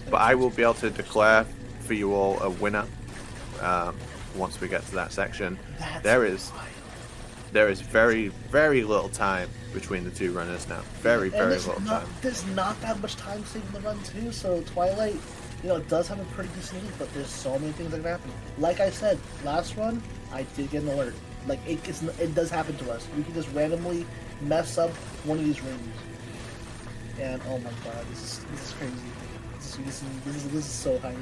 But I will be able to declare for you all a winner once we get to that section. There is very, very little time between the 2 runners now. Very little time. There's not that much time saving the run too. So Twilight, it does have a pretty decent lead, but there's so many things that can happen. Like I said, last run, I did get an alert. Like it does happen to us. We can just randomly mess up one of these rings. And oh my god, this is crazy. This is so hype.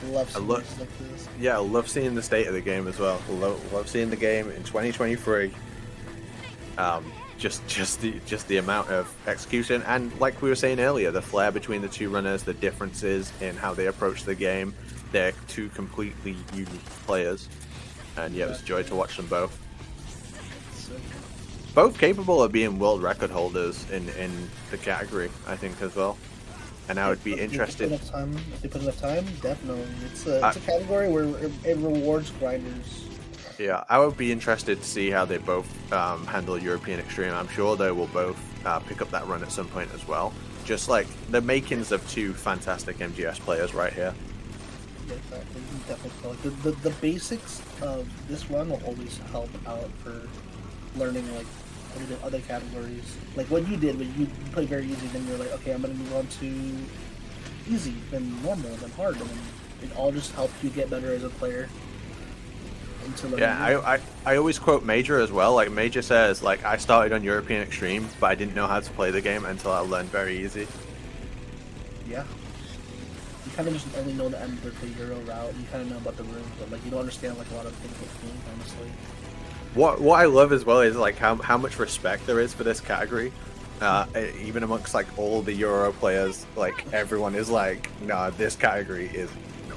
Love like this. Yeah, I love seeing the state of the game as well. Love seeing the game in 2023. Just the amount of execution, and like we were saying earlier, the flair between the 2 runners, the differences in how they approach the game. They're 2 completely unique players, and yeah, it was a joy to watch them both. Both capable of being world record holders in the category, I think, as well. And I would be interested. If they put enough time, definitely. It's a category where it rewards grinders. Yeah, I would be interested to see how they both handle European Extreme. I'm sure they will both pick up that run at some point as well. Just like the makings of 2 fantastic MGS players right here. Yeah, exactly. Definitely. The basics of this run will always help out for learning like other categories. Like what you did, when you played very easy, then you're like, okay, I'm gonna move on to easy, then normal, then hard, and then it all just helps you get better as a player. Yeah, I always quote Major as well. Like Major says, like I started on European Extreme, but I didn't know how to play the game until I learned very easy. Yeah. You kind of just only know the end of the Euro route. You kind of know about the rooms, but like you don't understand like a lot of things with the game, honestly. What I love as well is like how much respect there is for this category. Even amongst like all the Euro players, like everyone is like, nah, this category is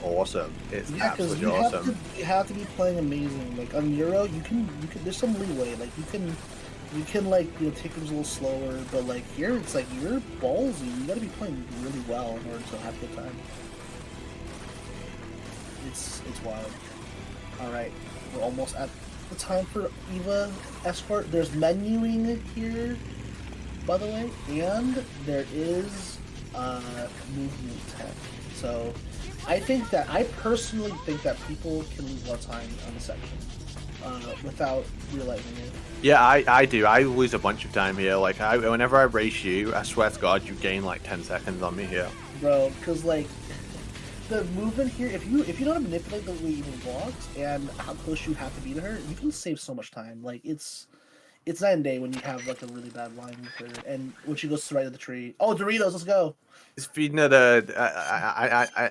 awesome. It's absolutely awesome. You have to be playing amazing. Like on Euro, you can there's some leeway. Like you can like take things a little slower, but like here it's like you're ballsy. You got to be playing really well in order to have a good time. It's wild. All right, we're almost at the time for Eva Escort. There's menuing here. by the way, and there is movement tech. So I personally think that people can lose more time on the section without realizing it. Yeah, I do. I lose a bunch of time here. Like, whenever I race you, I swear to God, you gain like 10 seconds on me here. Bro, because like the movement here, if you know how to manipulate the way you walks and how close you have to be to her, you can save so much time. Like it's night and day when you have like a really bad line with her, and when she goes to the right of the tree. Oh, Doritos, let's go. Speaking of the,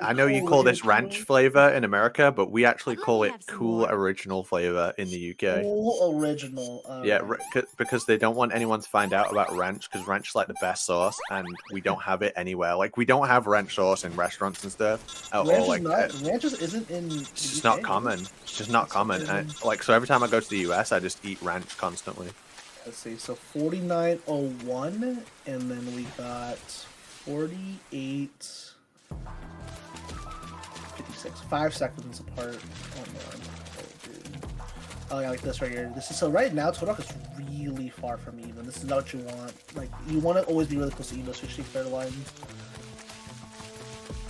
I know you call this ranch flavor in America, but we actually call it cool original flavor in the UK. Cool original. Yeah, right. because they don't want anyone to find out about ranch, because ranch is like the best sauce, and we don't have it anywhere. Like, we don't have ranch sauce in restaurants and stuff at all. Like, ranch isn't in. It's just not common. It's just not common. And, like, so every time I go to the US, I just eat ranch constantly. Let's see. So 49.01, and then we got 48. 56. 5 seconds apart. Oh man. Oh, dude. Oh yeah, like this right here. This is so right now. Twil1ghtRealm is really far from even. This is not what you want. Like you want to always be really close to Evo, especially third line.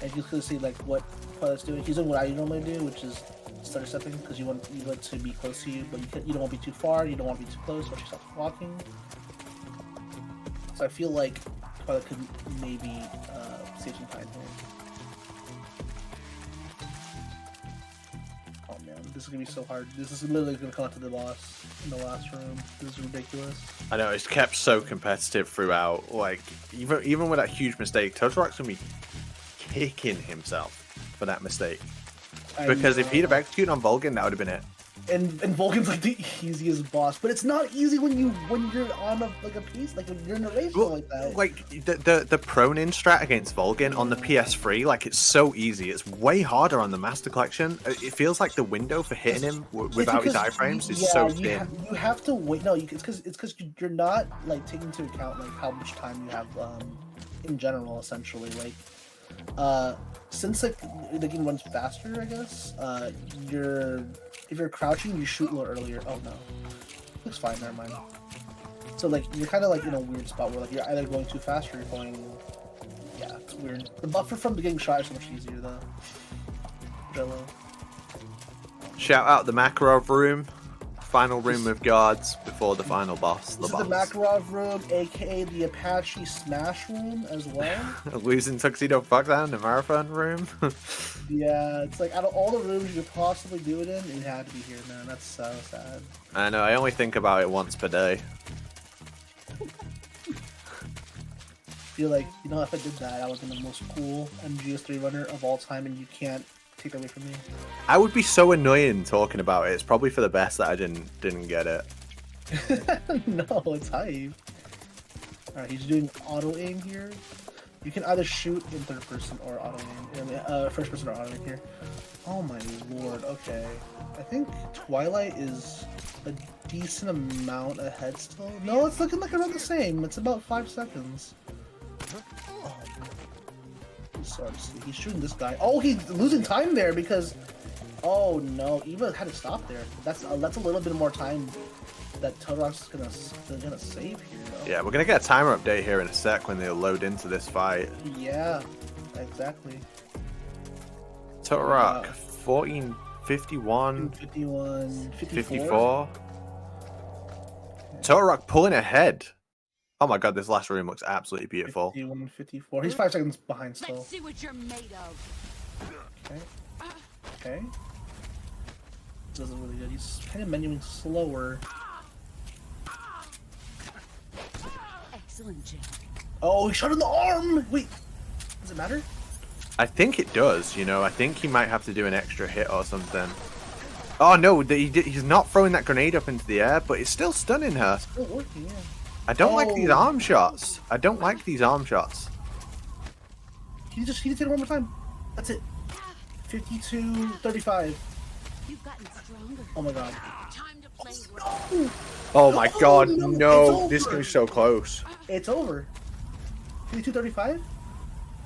And you can see like what Twil1ght's doing. He's doing what I normally do, which is stutter stepping, because you want Evo to be close to you, but you don't want to be too far. You don't want to be too close, or she stops walking. So I feel like Twil1ghtRealm could maybe save some time here. Oh man, this is gonna be so hard. This is literally gonna come out to the boss in the last room. This is ridiculous. I know, it's kept so competitive throughout. Like, even with that huge mistake, Twil1ghtRealm's gonna be kicking himself for that mistake. Because if he'd have executed on Vulcan, that would have been it. And Vulcan's like the easiest boss, but it's not easy when you're on a piece, like when you're in a race like that. Like the prone-in strat against Vulcan on the PS3, like it's so easy. It's way harder on the Master Collection. It feels like the window for hitting him without his iframes is so thin. You have to wait. No, it's because you're not like taking into account like how much time you have in general, essentially. Like since like the game runs faster, I guess if you're crouching, you shoot a little earlier. Oh no, looks fine. Never mind. So like you're kind of like in a weird spot where like you're either going too fast or you're going. Yeah, it's weird. The buffer from the getting shot is so much easier though. Jello. Shout out the Makarov room. Final room of guards before the final boss. This is the Makarov room, aka the Apache Smash room as well. Losing Tuxedo Fuckdown, the Marathon room. Yeah, it's like out of all the rooms you could possibly do it in, it had to be here, man. That's so sad. I know, I only think about it once per day. I feel like, you know, if I did that, I was the most cool MGS3 runner of all time, and you can't take that away from me. I would be so annoying talking about it. It's probably for the best that I didn't get it. No, it's hype. Alright, he's doing auto aim here. You can either shoot in third person or auto aim. First person or auto aim here. Oh my lord, okay. I think Twilight is a decent amount ahead still. No, it's looking like around the same. It's about 5 seconds. Oh, sorry to see. He's shooting this guy. Oh, he's losing time there because... Oh no, Eva had to stop there. That's a little bit more time that Twil1ghtRealm's gonna save here, though. Yeah, we're gonna get a timer update here in a sec when they load into this fight. Yeah, exactly. Twil1ghtRealm, 14, 51, 51, 54. Twil1ghtRealm pulling ahead. Oh my god, this last room looks absolutely beautiful. 51, 54. He's 5 seconds behind still. Let's see what you're made of. Okay. Okay. This is really good. He's kind of menuing slower. Excellent, Jake. Oh, he shot in the arm! Wait, does it matter? I think it does, you know. I think he might have to do an extra hit or something. Oh no, he's not throwing that grenade up into the air, but it's still stunning her. Still working, yeah. I don't like these arm shots. I don't like these arm shots. He just hit it one more time. That's it. 52, 35. You've gotten stronger. Oh my god. Time to play No! Oh my god, no, no. it's This over. goes so close. It's over. 52, 35?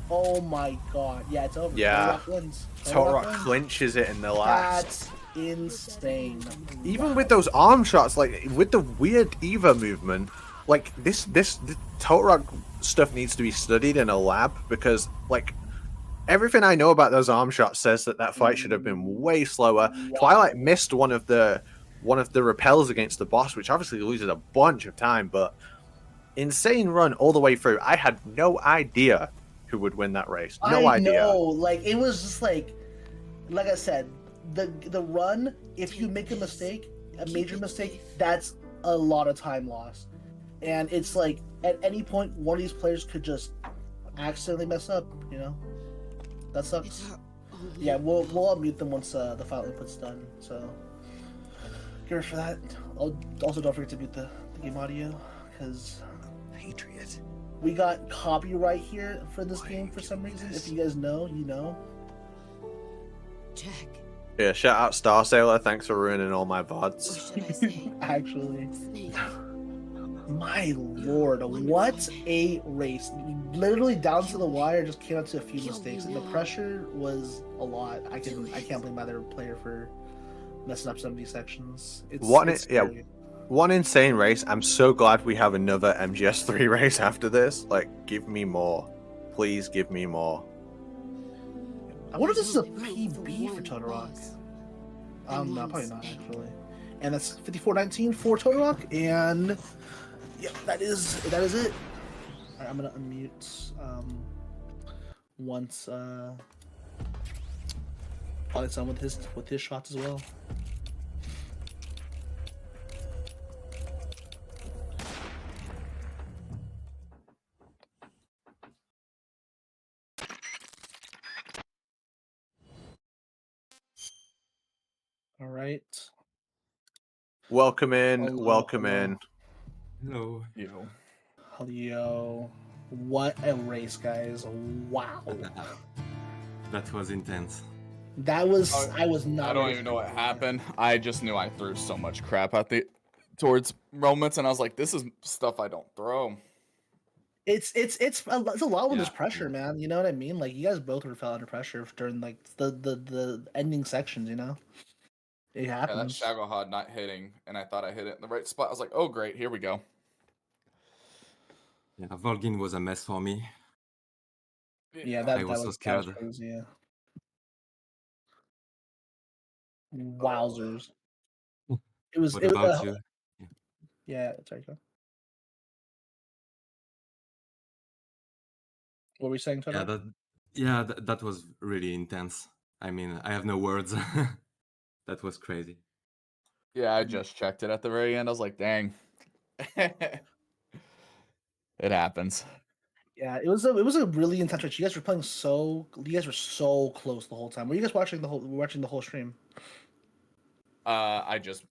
Oh my god. Yeah, it's over. Yeah. Twil1ghtRealm wins. Twil1ghtRealm clinches it in the last. That's insane. Even with those arm shots, like with the weird Eva movement, like this Total Rock stuff needs to be studied in a lab because like everything I know about those arm shots says that fight should have been way slower. Twilight missed one of the repels against the boss, which obviously loses a bunch of time, but insane run all the way through. I had no idea who would win that race. No I idea. know, like it was just like I said, the run. If you make a mistake, a major mistake, that's a lot of time lost, and it's like at any point one of these players could just accidentally mess up. You know, that sucks. Yeah, we'll unmute them once the file input's done. So, get ready for that. Also, don't forget to mute the game audio because Patriot. we got copyright here for this game for some reason. If you guys know, you know. Jack. Yeah, shout out Star Sailor. Thanks for ruining all my Or VODs. should I say, Actually, Snake. my lord, what a race! Literally down to the wire, just came up to a few mistakes, and the pressure was a lot. I can't blame either player for messing up some of these sections. It's Yeah, scary. one insane race. I'm so glad we have another MGS3 race after this. Like, give me more. Please give me more. I wonder if this is a Room for PB for one Total Rock. boss. No, probably not actually. And that's 5419 for Total Rock, and yep, that is it. Alright, I'm gonna unmute once Alex done with his shots as well. All right. Welcome in. Hello, welcome hello. in. Hello. Yo, what a race, guys! Wow, That was intense. that was Oh, I was not. I don't ready even for know what that. happened. I just knew I threw so much crap at towards moments, and I was like, "This is stuff I don't throw." It's a lot when there's Yeah, pressure, yeah. man. You know what I mean? Like you guys both were felt under pressure during like the ending sections. You know, it Yeah, that happens. Shagohod not hitting, and I thought I hit it in the right spot. I was like, "Oh, great, here we go." Yeah, Volgin was a mess for me. Yeah, I that was so was scared. crazy. Yeah. Wowzers! It was. What It, about you? yeah. Sorry. Go. What were we saying, Yeah, Toto? that was really intense. I mean, I have no words. That was crazy. Yeah, I just checked it at the very end. I was like, "Dang." It happens. Yeah, it was a really intense match. You guys were playing you guys were so close the whole time. Were you guys watching the whole stream? I just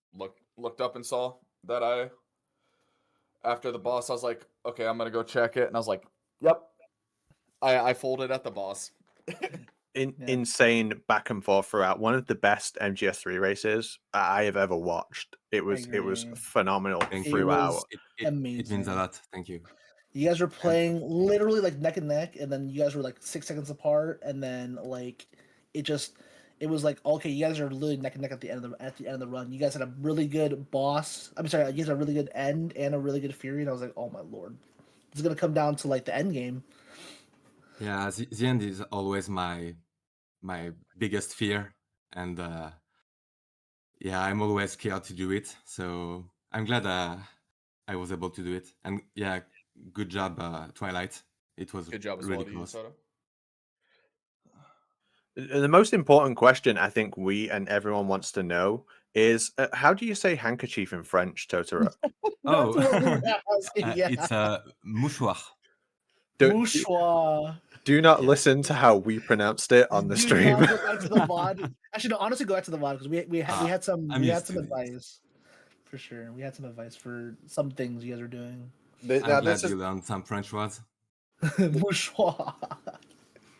looked up and saw that after the boss, I was like, "Okay, I'm gonna go check it," and I was like, "Yep." I folded at the boss. Yeah. Insane back and forth throughout. One of the best MGS3 races I have ever watched. It was agree. phenomenal Thank It you. throughout. was It means amazing. a lot. Thank you. You guys were And playing literally like neck and neck, and then you guys were like 6 seconds apart, and then like it was like okay, you guys are literally neck and neck at the end of the run. You guys had a really good boss. I'm sorry, you guys had a really good end and a really good Fury, and I was like, oh my lord, it's gonna come down to like the end game. yeah, the end is always my biggest fear, and yeah, I'm always scared to do it. So I'm glad I was able to do it. And yeah, good job, Twilight. It was Good job as really well to you, close. Toto. The most important question I think we and everyone wants to know is how do you say handkerchief in French, Totoro? Oh, That's what we were asking, yeah. it's a mouchoir. do, Mouchoir. do not listen to how we pronounced it on the Do stream. not go back to the VOD. Actually, no. Honestly, go back to the VOD because we had some I'm used to it. advice for sure. We had some advice for some things you guys are doing. I'm Now, glad you learned some French words. Mouchoir.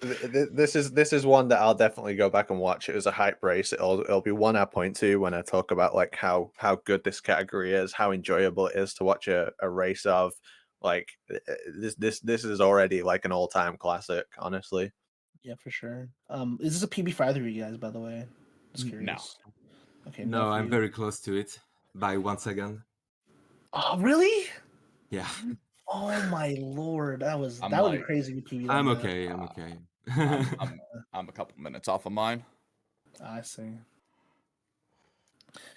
this is one that I'll definitely go back and watch. It was a hype race. It'll be one I point to when I talk about like how good this category is, how enjoyable it is to watch a race of. Like this is already like an all-time classic, honestly. Yeah, for sure. Is this a PB for either of you guys? By the way, just No. curious. Okay. No, for I'm you. very close to it by 1 second. Oh, really? Yeah, Oh my lord, that would I'm be like- crazy if you PB'd I'm on that. okay. I'm okay. I'm a couple minutes off of mine. I see.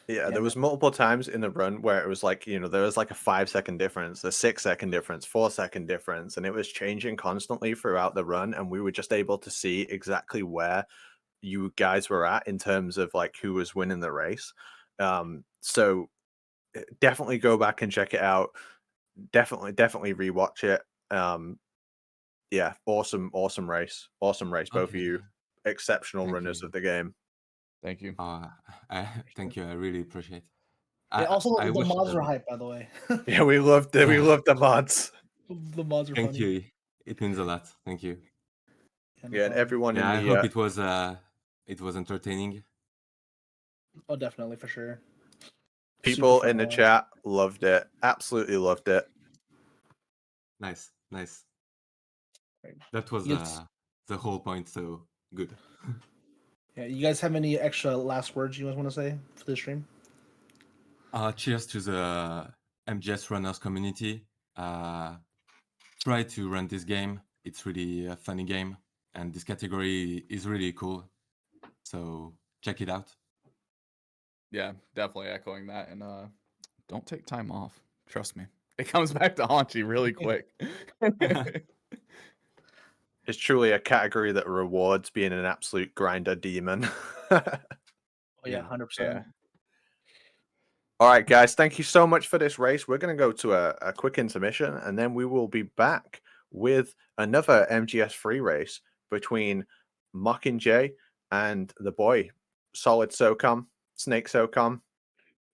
Yeah, Yeah, there was multiple times in the run where it was like, there was like a 5-second difference, a 6-second difference, 4-second difference, and it was changing constantly throughout the run, and we were just able to see exactly where you guys were at in terms of like who was winning the race. So definitely go back and check it out. Definitely rewatch it. Yeah, awesome race. Awesome race, both of Okay. you. Exceptional Thank runners you. of the game. Thank you. Thank you. I really appreciate. Yeah, also I the wish mods the- are hype, by the way. Yeah, we loved the mods. The mods are Thank funny. you. It means a lot. Thank you. Yeah, no Yeah, and problem. everyone Yeah, I in hope the it was entertaining. Oh, definitely for sure. people Super in the fun. chat loved it. Absolutely loved it. Nice. Right. That was Yes. the whole point. So good. Yeah, you guys have any extra last words you guys want to say for the stream? Cheers to the MGS runners community. Try to run this game. It's really a funny game, and this category is really cool. So check it out. Yeah, definitely echoing that. And don't take time off. Trust me. It comes back to haunt you really quick. It's truly a category that rewards being an absolute grinder demon. Oh yeah, Yeah. 100%. Yeah. All right, guys, thank you so much for this race. We're going to go to a quick intermission, and then we will be back with another MGS free race between Mockingjay and the boy, Solid SOCOM, Snake SOCOM,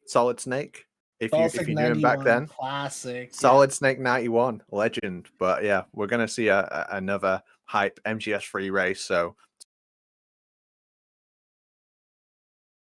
Solid Snake. If you knew him back then, classic. Solid Snake 91, legend. But yeah, we're going to see another hype MGS free race. So